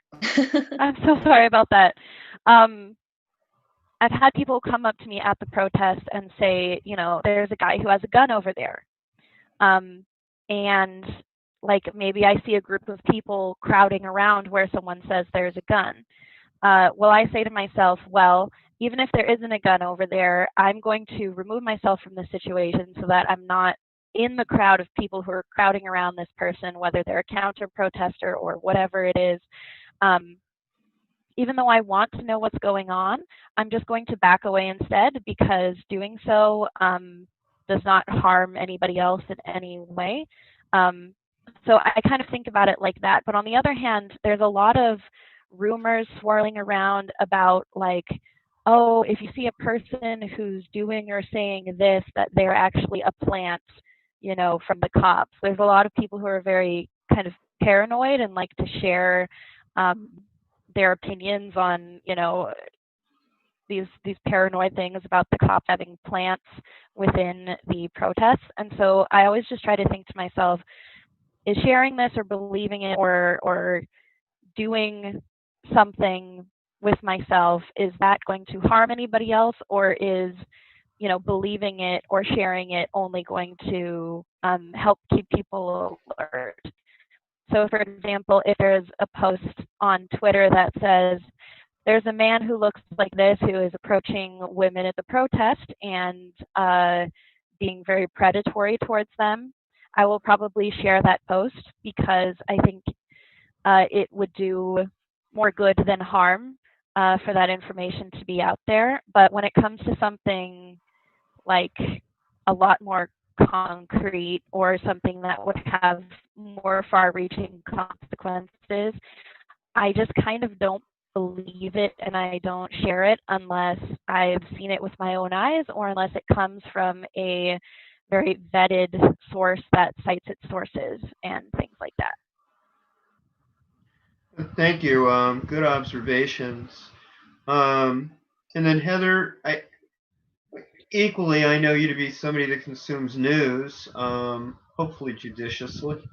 I'm so sorry about that. I've had people come up to me at the protest and say, there's a guy who has a gun over there. And like maybe I see a group of people crowding around where someone says there's a gun. Well, I say to myself, well, even if there isn't a gun over there, I'm going to remove myself from the situation so that I'm not in the crowd of people who are crowding around this person, whether they're a counter protester or whatever it is, even though I want to know what's going on, I'm just going to back away instead, because doing so does not harm anybody else in any way. So I kind of think about it like that. But on the other hand, there's a lot of rumors swirling around about, like, oh, if you see a person who's doing or saying this, that they're actually a plant, you know, from the cops. There's a lot of people who are very kind of paranoid and like to share their opinions on, you know, these paranoid things about the cops having plants within the protests. And so I always just try to think to myself, is sharing this or believing it or doing something with myself, is that going to harm anybody else, or is, you know, believing it or sharing it only going to help keep people alert? So for example, if there's a post on Twitter that says, there's a man who looks like this who is approaching women at the protest and being very predatory towards them, I will probably share that post, because I think it would do more good than harm for that information to be out there. But when it comes to something like a lot more concrete, or something that would have more far-reaching consequences, I just kind of don't believe it, and I don't share it unless I've seen it with my own eyes, or unless it comes from a very vetted source that cites its sources and things like that. Thank you. Good observations. And then Heather, equally, I know you to be somebody that consumes news, hopefully judiciously.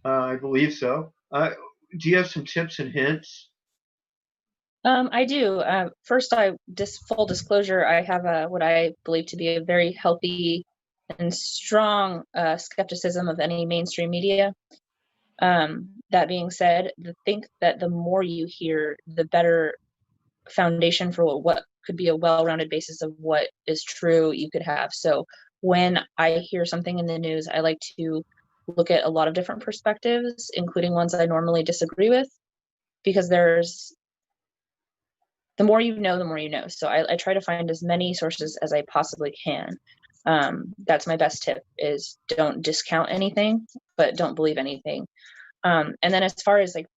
I believe so. Do you have some tips and hints? I do. First, full disclosure, I have what I believe to be a very healthy and strong skepticism of any mainstream media. That being said, I think that the more you hear, the better foundation for what could be a well-rounded basis of what is true you could have. So when I hear something in the news, I like to look at a lot of different perspectives, including ones I normally disagree with, because the more you know, the more you know. So I try to find as many sources as I possibly can. That's my best tip, is don't discount anything, but don't believe anything. And then as far as like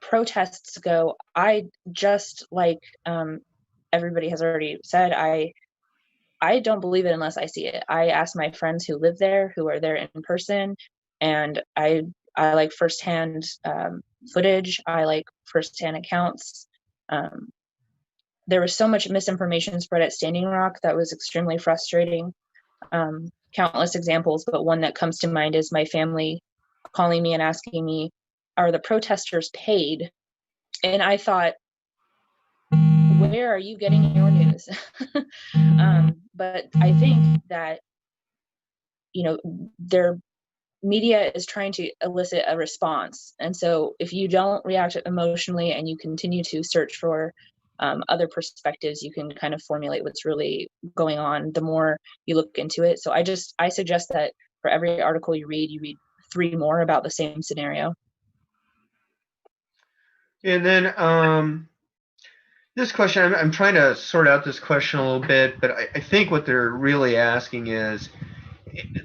protests go, I just like everybody has already said, I don't believe it unless I see it. I ask my friends who live there, who are there in person, and I like firsthand footage. I like firsthand accounts. There was so much misinformation spread at Standing Rock that was extremely frustrating. Countless examples, but one that comes to mind is my family calling me and asking me, are the protesters paid? And I thought, where are you getting your news? But I think that, you know, their media is trying to elicit a response. And so if you don't react emotionally and you continue to search for other perspectives, you can kind of formulate what's really going on the more you look into it. So I suggest that for every article you read 3 more about the same scenario. And then this question, I'm trying to sort out this question a little bit, but I think what they're really asking is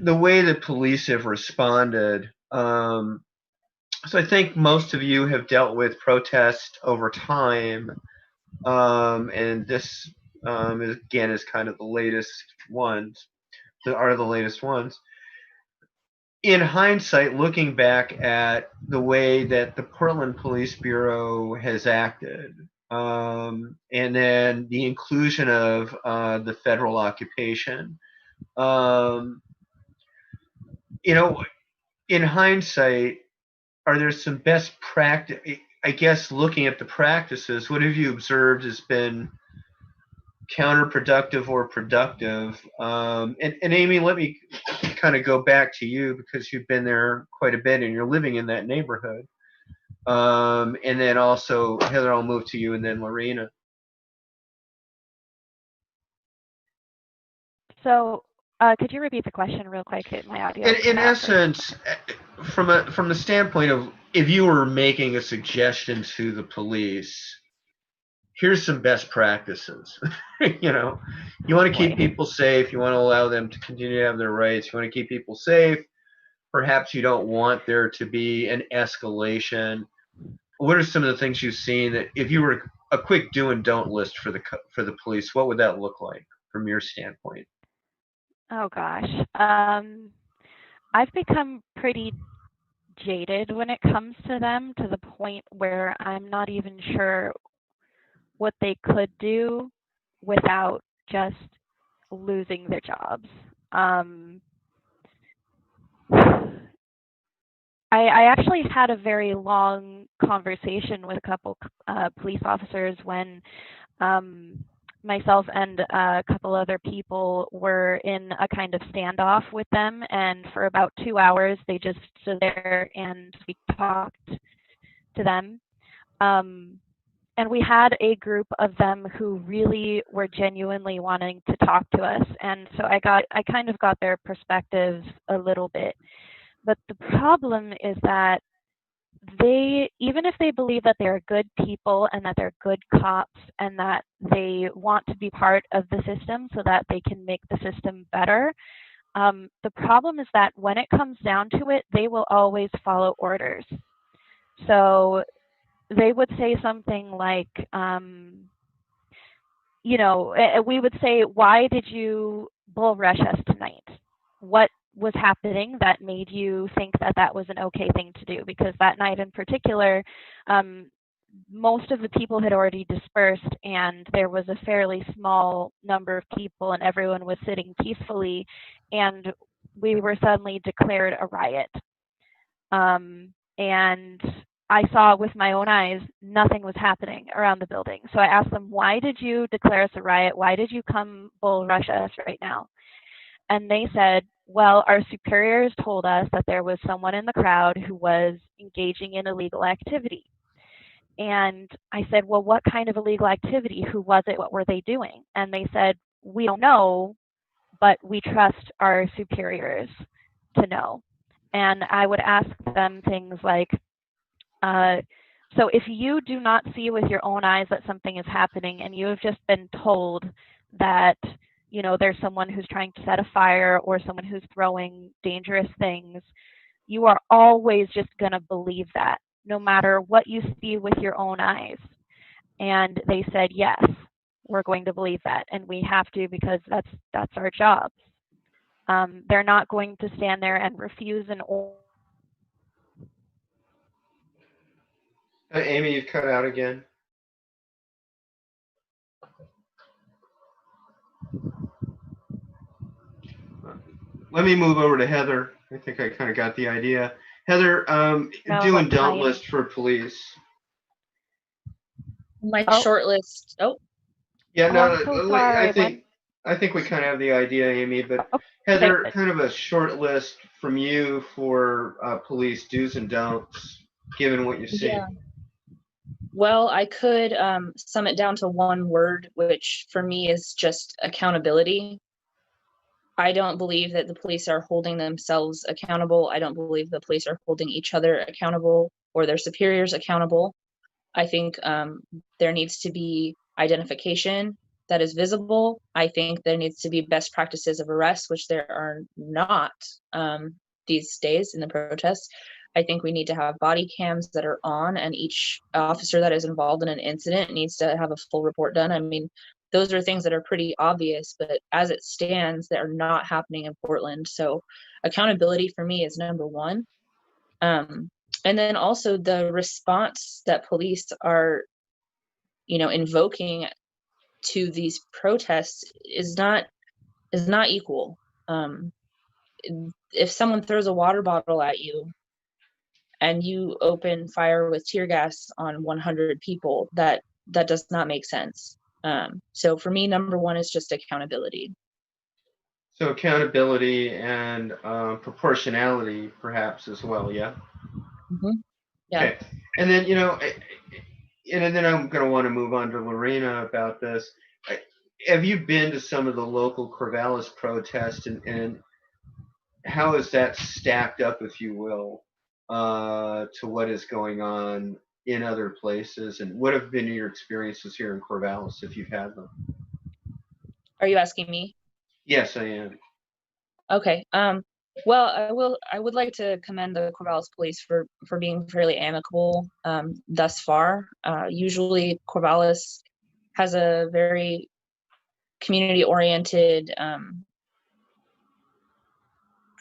the way that police have responded. So I think most of you have dealt with protest over time, and this again is kind of the latest ones. Are the latest ones. In hindsight, looking back at the way that the Portland Police Bureau has acted, and then the inclusion of the federal occupation, you know, in hindsight, are there some best practice? I guess looking at the practices, what have you observed has been counterproductive or productive? And Amy, let me kind of go back to you, because you've been there quite a bit and you're living in that neighborhood. And then also, Heather, I'll move to you, and then Lorena. So Could you repeat the question real quick? My audio. In essence, from the standpoint of if you were making a suggestion to the police, here's some best practices. You know, you want to keep people safe. You want to allow them to continue to have their rights. You want to keep people safe. Perhaps you don't want there to be an escalation. What are some of the things you've seen that if you were a quick do and don't list for the police, what would that look like from your standpoint? Oh gosh. I've become pretty jaded when it comes to them, to the point where I'm not even sure what they could do without just losing their jobs. I actually had a very long conversation with a couple police officers when myself and a couple other people were in a kind of standoff with them, and for about 2 hours they just stood there and we talked to them. And we had a group of them who really were genuinely wanting to talk to us, and so I kind of got their perspectives a little bit. But the problem is that even if they believe that they're good people and that they're good cops and that they want to be part of the system so that they can make the system better, the problem is that when it comes down to it, they will always follow orders. So they would say something like, we would say, why did you bull rush us tonight? What was happening that made you think that that was an okay thing to do? Because that night in particular, most of the people had already dispersed and there was a fairly small number of people and everyone was sitting peacefully, and we were suddenly declared a riot. And I saw with my own eyes nothing was happening around the building. So I asked them, why did you declare us a riot? Why did you come bull rush us right now? And they said, well, our superiors told us that there was someone in the crowd who was engaging in illegal activity. And I said, well, what kind of illegal activity? Who was it? What were they doing? And they said, we don't know, but we trust our superiors to know. And I would ask them things like, so if you do not see with your own eyes that something is happening and you have just been told that, there's someone who's trying to set a fire or someone who's throwing dangerous things, you are always just going to believe that, no matter what you see with your own eyes. And they said, yes, we're going to believe that, and we have to, because that's our job. They're not going to stand there and refuse an order. Amy, you cut out again. Let me move over to Heather. I think I kind of got the idea. Heather, do and don't list for police. My short list. Oh. Yeah, no, so sorry, I think we kind of have the idea, Amy, but Heather, kind of a short list from you for police do's and don'ts, given what you've seen. Yeah. Well, I could sum it down to one word, which for me is just accountability. I don't believe that the police are holding themselves accountable. I don't believe the police are holding each other accountable or their superiors accountable. I think there needs to be identification that is visible. I think there needs to be best practices of arrest, which there are not these days in the protests. I think we need to have body cams that are on, and each officer that is involved in an incident needs to have a full report done. I mean, those are things that are pretty obvious, but as it stands, they're not happening in Portland. So accountability for me is number one. And then also the response that police are, invoking to these protests is not equal. If someone throws a water bottle at you and you open fire with tear gas on 100 people, that does not make sense. So for me, number one is just accountability. So accountability and proportionality, perhaps, as well, yeah? Mm-hmm. Yeah. Okay. And then, and then I'm going to want to move on to Lorena about this. have you been to some of the local Corvallis protests, and how is that stacked up, if you will, to what is going on in other places? And what have been your experiences here in Corvallis, if you've had them? Are you asking me? Yes, I am. Okay. Well, I would like to commend the Corvallis Police for being fairly amicable thus far. Usually, Corvallis has a very community-oriented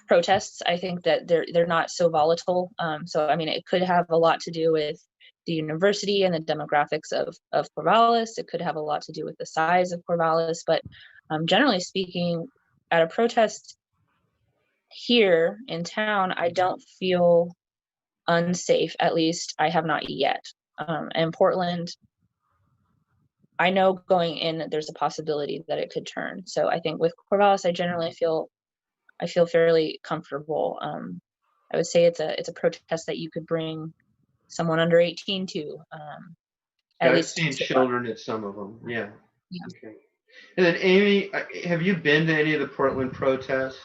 protests. I think that they're not so volatile. So I mean, it could have a lot to do with the university and the demographics of Corvallis. It could have a lot to do with the size of Corvallis, but generally speaking, at a protest here in town, I don't feel unsafe. At least I have not yet. And Portland, I know going in there's a possibility that it could turn. So I think with Corvallis, I generally feel fairly comfortable. I would say it's a protest that you could bring someone under 18 to. At I've least seen children at some of them. Yeah. Yeah. Okay. And then Amy, have you been to any of the Portland protests?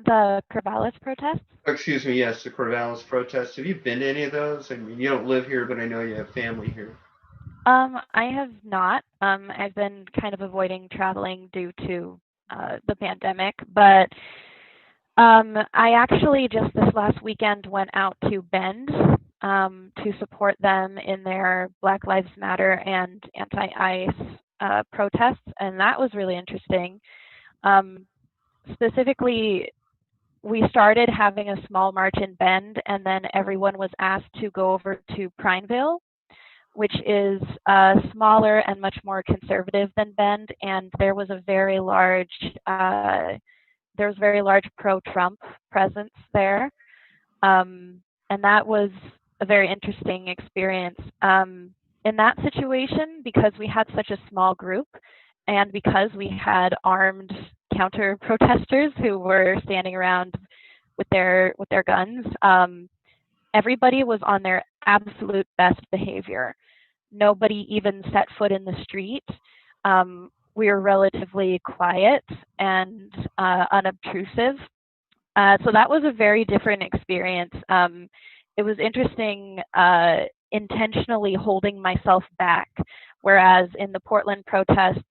The Corvallis protests? Excuse me, yes, the Corvallis protests. Have you been to any of those? I mean, you don't live here, but I know you have family here. I have not. I've been kind of avoiding traveling due to the pandemic, but I actually just this last weekend went out to Bend to support them in their Black Lives Matter and anti-ICE protests, and that was really interesting. Specifically, we started having a small march in Bend, and then everyone was asked to go over to Prineville, which is smaller and much more conservative than Bend, and there was a very large pro-Trump presence there, and that was a very interesting experience. In that situation, because we had such a small group, and because we had armed counter protesters who were standing around with their guns, everybody was on their absolute best behavior. Nobody even set foot in the street. We were relatively quiet and unobtrusive. So that was a very different experience. It was interesting intentionally holding myself back, whereas in the Portland protests,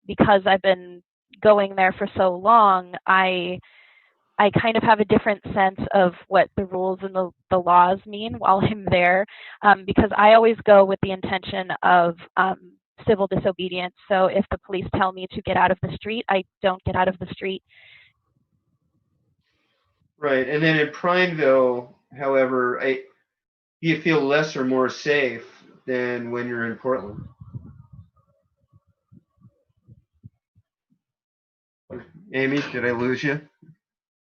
because I've been going there for so long, I kind of have a different sense of what the rules and the laws mean while I'm there, because I always go with the intention of civil disobedience. So if the police tell me to get out of the street, I don't get out of the street. Right. And then in Prineville, however, you feel less or more safe than when you're in Portland. Amy, did I lose you?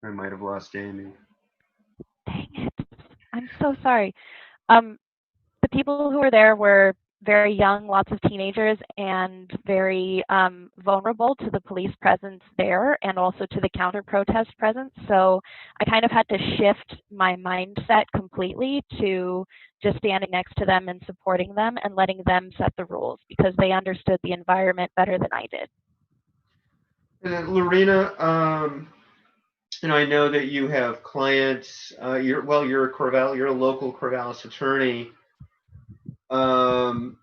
I might have lost Amy. Dang it. I'm so sorry. The people who were there were very young, lots of teenagers, and very vulnerable to the police presence there and also to the counter-protest presence. So I kind of had to shift my mindset completely to just standing next to them and supporting them and letting them set the rules because they understood the environment better than I did. And then Lorena, I know that you have clients. You're a local Corvallis attorney. And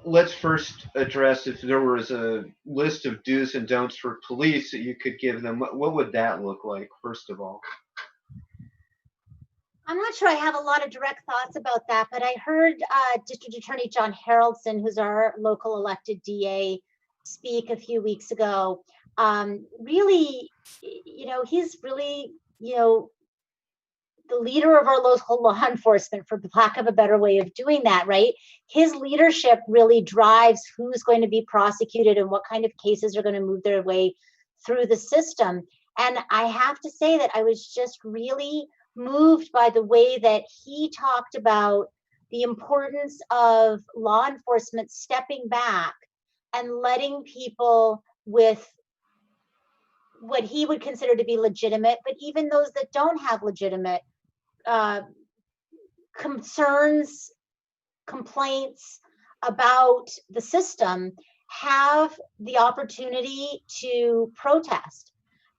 let's first address if there was a list of do's and don'ts for police that you could give them. What would that look like, first of all? I'm not sure I have a lot of direct thoughts about that, but I heard District Attorney John Haraldson, who's our local elected DA, speak a few weeks ago. Really, he's really, the leader of our local law enforcement, for lack of a better way of doing that, right? His leadership really drives who's going to be prosecuted and what kind of cases are going to move their way through the system. And I have to say that I was just really moved by the way that he talked about the importance of law enforcement stepping back and letting people with what he would consider to be legitimate, but even those that don't have legitimate concerns, complaints, about the system have the opportunity to protest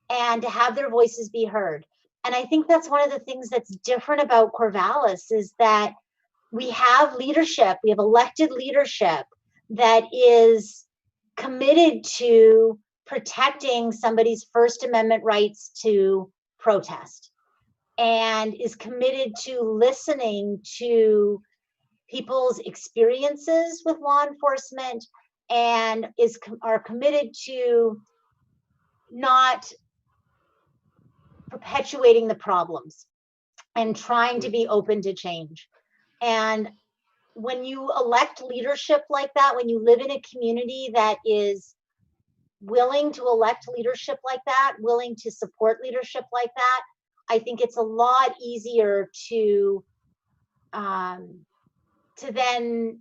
and to have their voices be heard. And I think that's one of the things that's different about Corvallis is that we have leadership, we have elected leadership that is committed to protecting somebody's First Amendment rights to protest and is committed to listening to people's experiences with law enforcement and are committed to not perpetuating the problems and trying to be open to change. And when you elect leadership like that, when you live in a community that is willing to elect leadership like that, willing to support leadership like that, I think it's a lot easier to then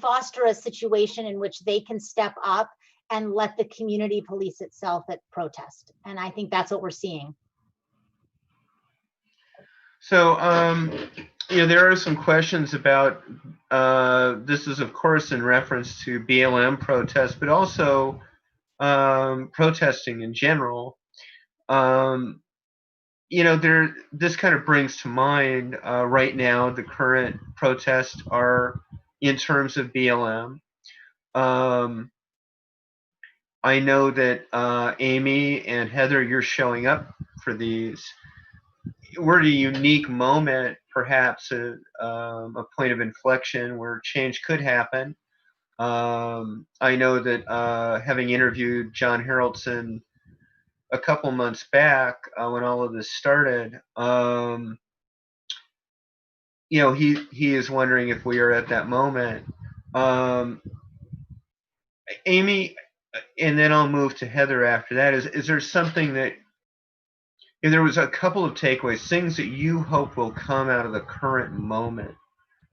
foster a situation in which they can step up and let the community police itself at protest. And I think that's what we're seeing. So, there are some questions about, this is of course in reference to BLM protests, but also protesting in general. This kind of brings to mind right now the current protests are in terms of BLM. I know that Amy and Heather, you're showing up for these. We're at a unique moment, perhaps a point of inflection where change could happen. I know that having interviewed John Haraldson a couple months back when all of this started, he is wondering if we are at that moment. Amy, and then I'll move to Heather after that. Is there something that, if there was a couple of takeaways, things that you hope will come out of the current moment?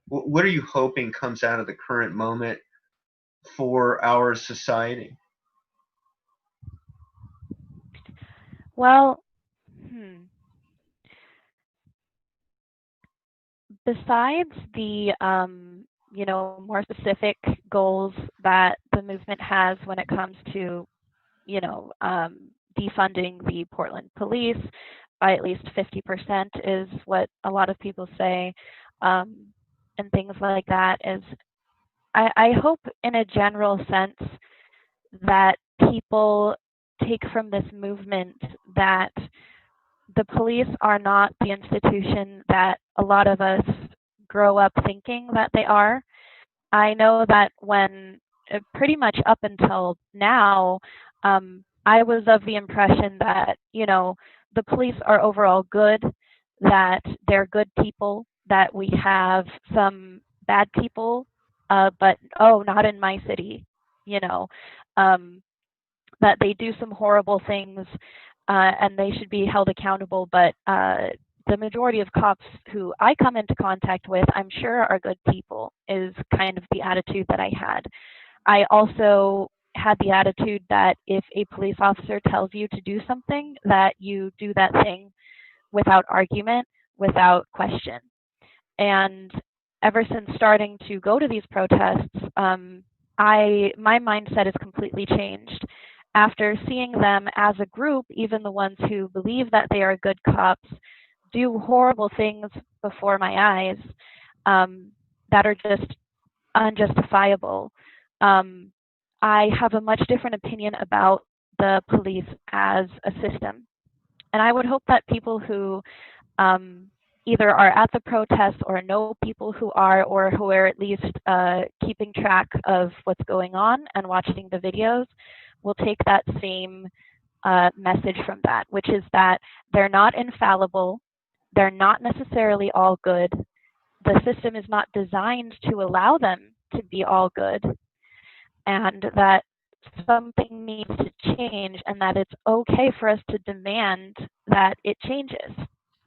What are you hoping comes out of the current moment for our society? Well, besides the more specific goals that the movement has when it comes to defunding the Portland police by at least 50% is what a lot of people say, and things like that, is I hope in a general sense that people take from this movement that the police are not the institution that a lot of us grow up thinking that they are. I know that when pretty much up until now, I was of the impression that, the police are overall good, that they're good people, that we have some bad people, but, not in my city, that they do some horrible things and they should be held accountable, but the majority of cops who I come into contact with, I'm sure are good people, is kind of the attitude that I had. I also had the attitude that if a police officer tells you to do something, that you do that thing without argument, without question. And ever since starting to go to these protests, my mindset has completely changed. After seeing them as a group, even the ones who believe that they are good cops, do horrible things before my eyes that are just unjustifiable. I have a much different opinion about the police as a system. And I would hope that people who either are at the protests or know people who are, or who are at least keeping track of what's going on and watching the videos, will take that same message from that, which is that they're not infallible, they're not necessarily all good, the system is not designed to allow them to be all good, and that something needs to change, and that it's okay for us to demand that it changes.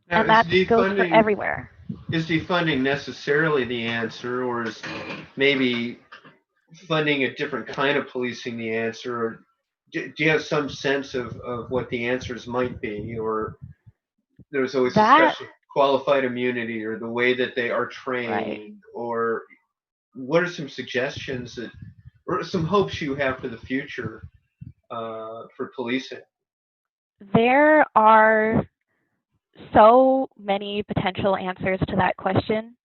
Now, and that goes for everywhere. Is defunding necessarily the answer, or is maybe funding a different kind of policing the answer? Or do you have some sense of what the answers might be? Or there's always discussion? qualified immunity or the way that they are trained, Right. or what are some suggestions that, or some hopes you have for the future for policing? There are so many potential answers to that question.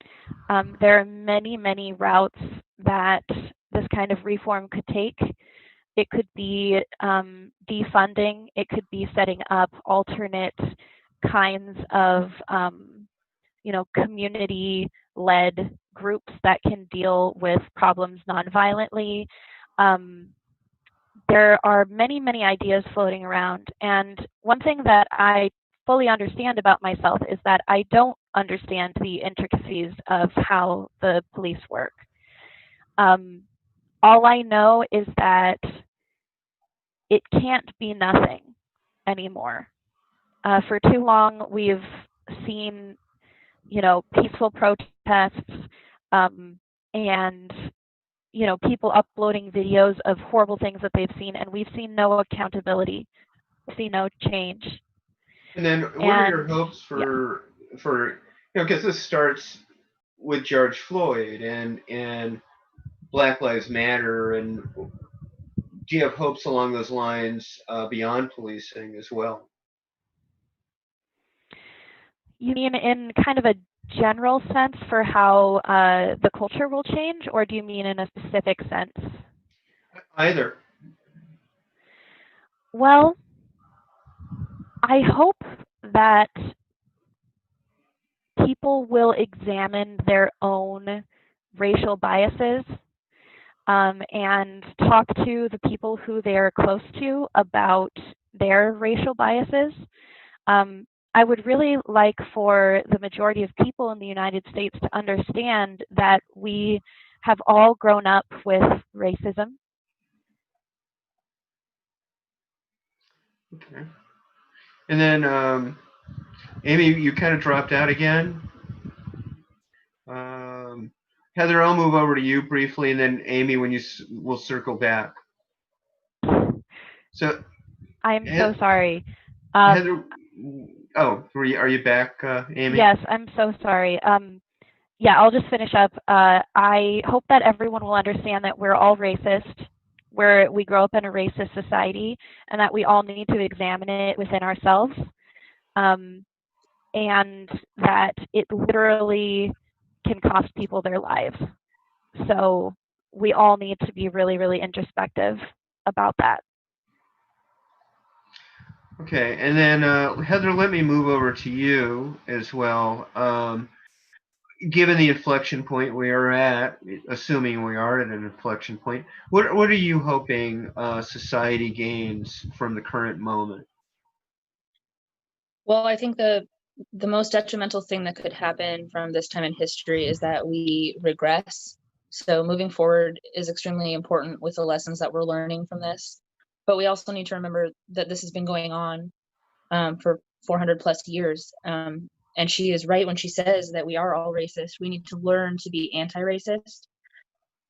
There are many, many routes that this kind of reform could take. It could be defunding. It could be setting up alternate kinds of, community-led groups that can deal with problems nonviolently. Um, there are many, many ideas floating around. And one thing that I fully understand about myself is that I don't understand the intricacies of how the police work. All I know is that it can't be nothing anymore. For too long, we've seen, peaceful protests, and people uploading videos of horrible things that they've seen, and we've seen no accountability, we've seen no change. And then, what are your And hopes yeah, for because this starts with George Floyd and Black Lives Matter, and do you have hopes along those lines beyond policing as well? you mean in kind of a general sense for how the culture will change, or do you mean in a specific sense? Either. Well, I hope that people will examine their own racial biases, and talk to the people who they're close to about their racial biases. I would really like for the majority of people in the United States to understand that we have all grown up with racism. Okay. And then, Amy, you kind of dropped out again. Um, Heather, I'll move over to you briefly, and then Amy, when we'll circle back. So, I'm so sorry. Heather, oh, are you back, Amy? Yes, I'm so sorry. Yeah, I'll just finish up. I hope that everyone will understand that we're all racist. We grow up in a racist society, and that we all need to examine it within ourselves, and that it literally can cost people their lives. So we all need to be really, really introspective about that. Okay, and then Heather, let me move over to you as well. Given the inflection point we are at, assuming we are at an inflection point, what are you hoping society gains from the current moment? Well, I think the most detrimental thing that could happen from this time in history is that we regress. So moving forward is extremely important with the lessons that we're learning from this. But we also need to remember that this has been going on for 400 plus years. And she is right when she says that we are all racist. We need to learn to be anti-racist.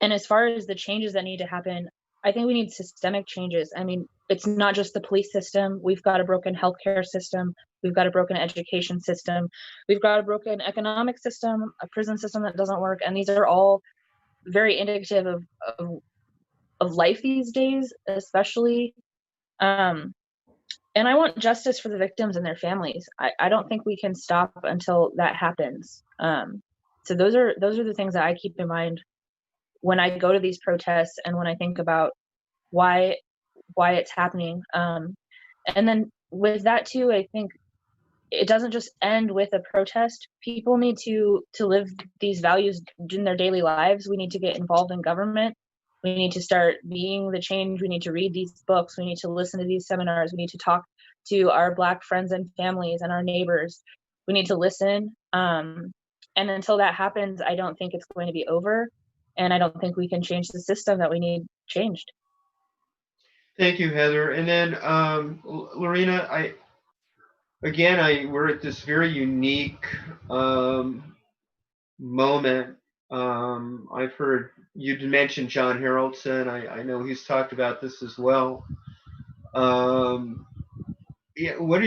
And as far as the changes that need to happen, I think we need systemic changes. I mean, it's not just the police system. We've got a broken healthcare system. We've got a broken education system. We've got a broken economic system, a prison system that doesn't work. And these are all very indicative of life these days, especially. And I want justice for the victims and their families. I don't think we can stop until that happens. So those are the things that I keep in mind when I go to these protests and when I think about why it's happening. And then with that too, I think it doesn't just end with a protest. People need to live these values in their daily lives. We need to get involved in government. We need to start being the change. We need to read these books. We need to listen to these seminars. We need to talk to our Black friends and families and our neighbors. We need to listen. And until that happens, I don't think it's going to be over. And I don't think we can change the system that we need changed. Thank you, Heather. And then, Lorena, we're at this very unique moment. I've heard you mention John Haraldson. I know he's talked about this as well. Yeah, what are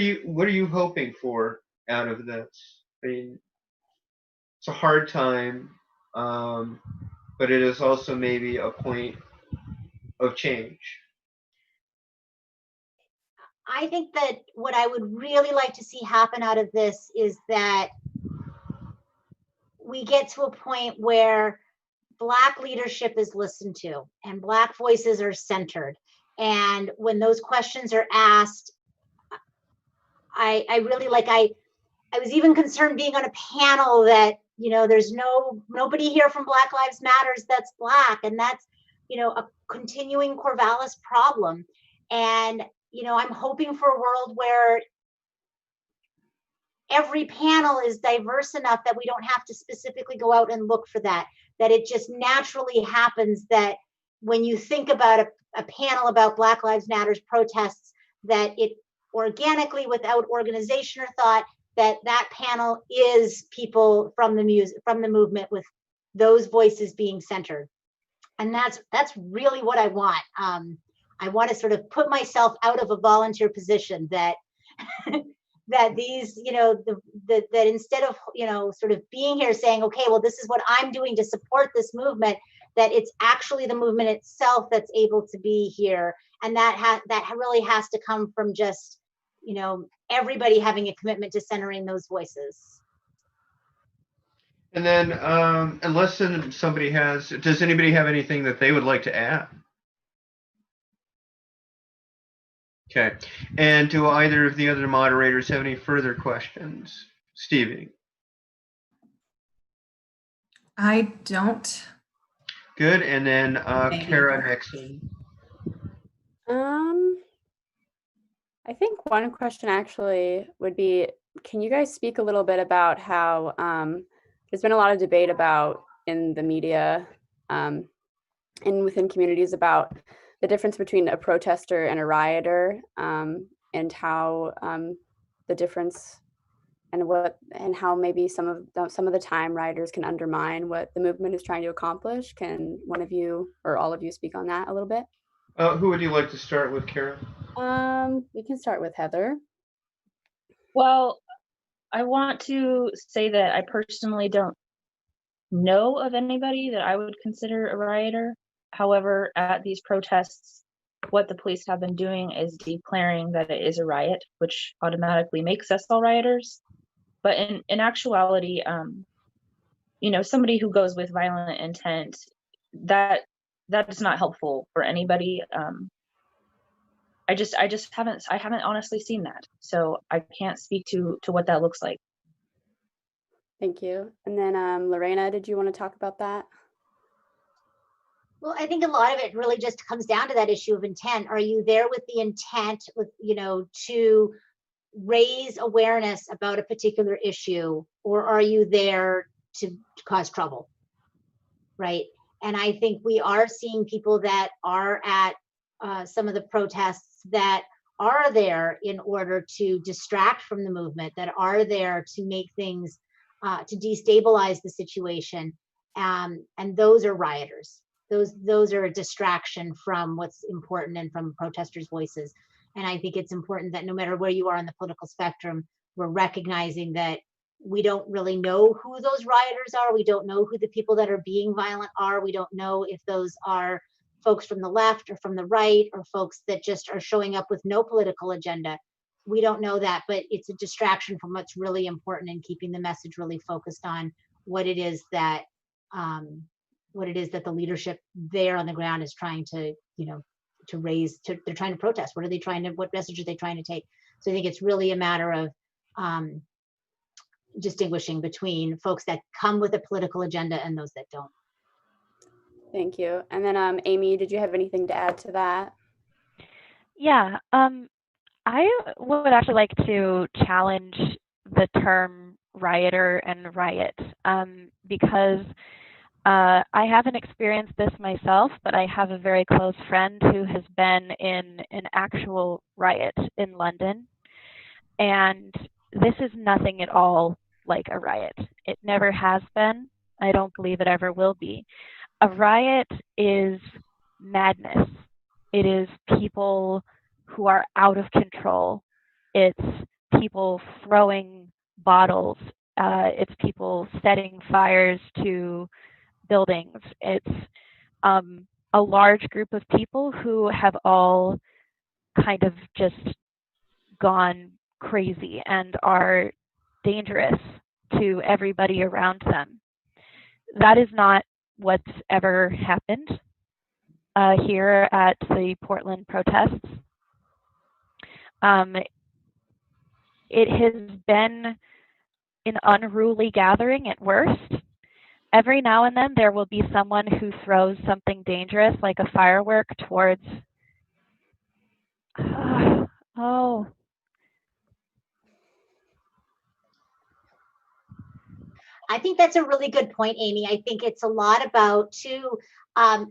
you hoping for out of this? I mean, it's a hard time, but it is also maybe a point of change. I think that what I would really like to see happen out of this is that we get to a point where Black leadership is listened to and Black voices are centered. And when those questions are asked, I really like, I was even concerned being on a panel that, there's nobody here from Black Lives Matters that's Black. And that's, a continuing Corvallis problem. And, I'm hoping for a world where every panel is diverse enough that we don't have to specifically go out and look for that it just naturally happens that when you think about a panel about Black Lives Matters protests, that it organically, without organization or thought, that panel is people from the movement, with those voices being centered. And that's really what I want. I want to sort of put myself out of a volunteer position that that these, that instead of, sort of being here saying, okay, well, this is what I'm doing to support this movement, that it's actually the movement itself that's able to be here. And that really has to come from just, everybody having a commitment to centering those voices. And then, unless somebody does anybody have anything that they would like to add? Okay. And do either of the other moderators have any further questions? Stevie? I don't. Good. And then Kara Nixon. I think one question actually would be, can you guys speak a little bit about how there's been a lot of debate about in the media and within communities about the difference between a protester and a rioter, and how the difference and how maybe some of the time rioters can undermine what the movement is trying to accomplish. Can one of you or all of you speak on that a little bit? Who would you like to start with, Kara? We can start with Heather. Well, I want to say that I personally don't know of anybody that I would consider a rioter. However, at these protests, what the police have been doing is declaring that it is a riot, which automatically makes us all rioters. But in actuality, somebody who goes with violent intent, that is not helpful for anybody. I haven't honestly seen that, so I can't speak to what that looks like. Thank you. And then Lorena, did you want to talk about that? Well, I think a lot of it really just comes down to that issue of intent. Are you there with the intent, to raise awareness about a particular issue, or are you there to cause trouble? Right. And I think we are seeing people that are at some of the protests that are there in order to distract from the movement, that are there to make things, to destabilize the situation. And those are rioters. Those are a distraction from what's important and from protesters' voices. And I think it's important that no matter where you are on the political spectrum, we're recognizing that we don't really know who those rioters are. We don't know who the people that are being violent are. We don't know if those are folks from the left or from the right, or folks that just are showing up with no political agenda. We don't know that, but it's a distraction from what's really important in keeping the message really focused on what it is that the leadership there on the ground is trying to, they're trying to protest. What message are they trying to take? So I think it's really a matter of distinguishing between folks that come with a political agenda and those that don't. Thank you. And then Amy, did you have anything to add to that? Yeah, I would actually like to challenge the term rioter and riot, because I haven't experienced this myself, but I have a very close friend who has been in an actual riot in London, and this is nothing at all like a riot. It never has been. I don't believe it ever will be. A riot is madness. It is people who are out of control. It's people throwing bottles it's people setting fires to buildings. It's a large group of people who have all kind of just gone crazy and are dangerous to everybody around them. That is not what's ever happened here at the Portland protests. It has been an unruly gathering at worst. Every now and then there will be someone who throws something dangerous like a firework towards oh. I think that's a really good point, Amy. I think it's a lot about too.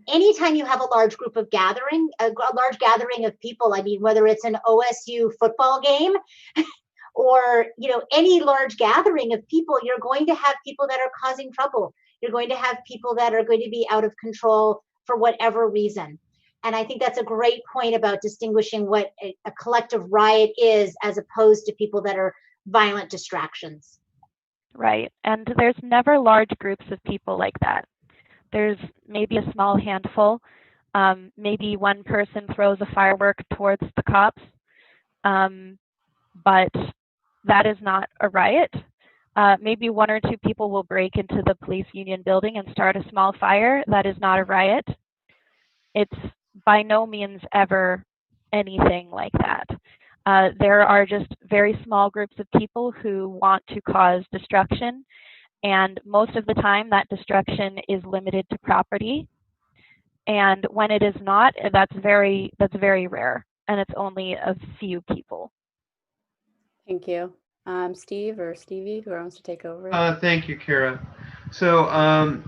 Anytime you have a large group of gathering, a large gathering of people, I mean, whether it's an OSU football game or any large gathering of people, you're going to have people that are causing trouble. You're going to have people that are going to be out of control for whatever reason. And I think that's a great point about distinguishing what a collective riot is as opposed to people that are violent distractions. Right. And there's never large groups of people like that. There's maybe a small handful. Maybe one person throws a firework towards the cops. But that is not a riot. Maybe one or two people will break into the police union building and start a small fire. That is not a riot. It's by no means ever anything like that. There are just very small groups of people who want to cause destruction, and most of the time that destruction is limited to property. And when it is not, that's very rare, and it's only a few people. Thank you. Steve or Stevie, who wants to take over? Thank you, Kara. So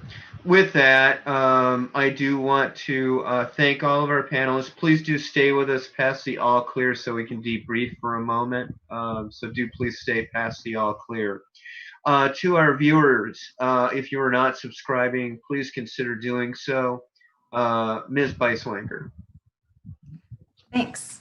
with that, I do want to thank all of our panelists. Please do stay with us past the all clear so we can debrief for a moment. So do please stay past the all clear. To our viewers, if you are not subscribing, please consider doing so. Ms. Beiswanger. Thanks.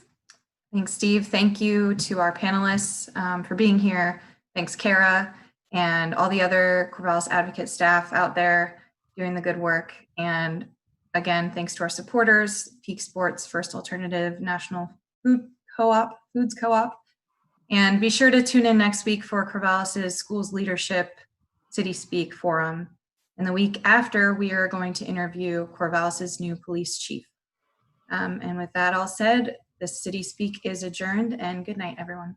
Thanks, Steve. Thank you to our panelists for being here. Thanks, Kara, and all the other Corvallis Advocate staff out there doing the good work. And again, thanks to our supporters, Peak Sports, First Alternative, National Foods Co-op. And be sure to tune in next week for Corvallis' Schools Leadership CitySpeak Forum. And the week after, we are going to interview Corvallis' new police chief. And with that all said, the CitySpeak is adjourned, and good night, everyone.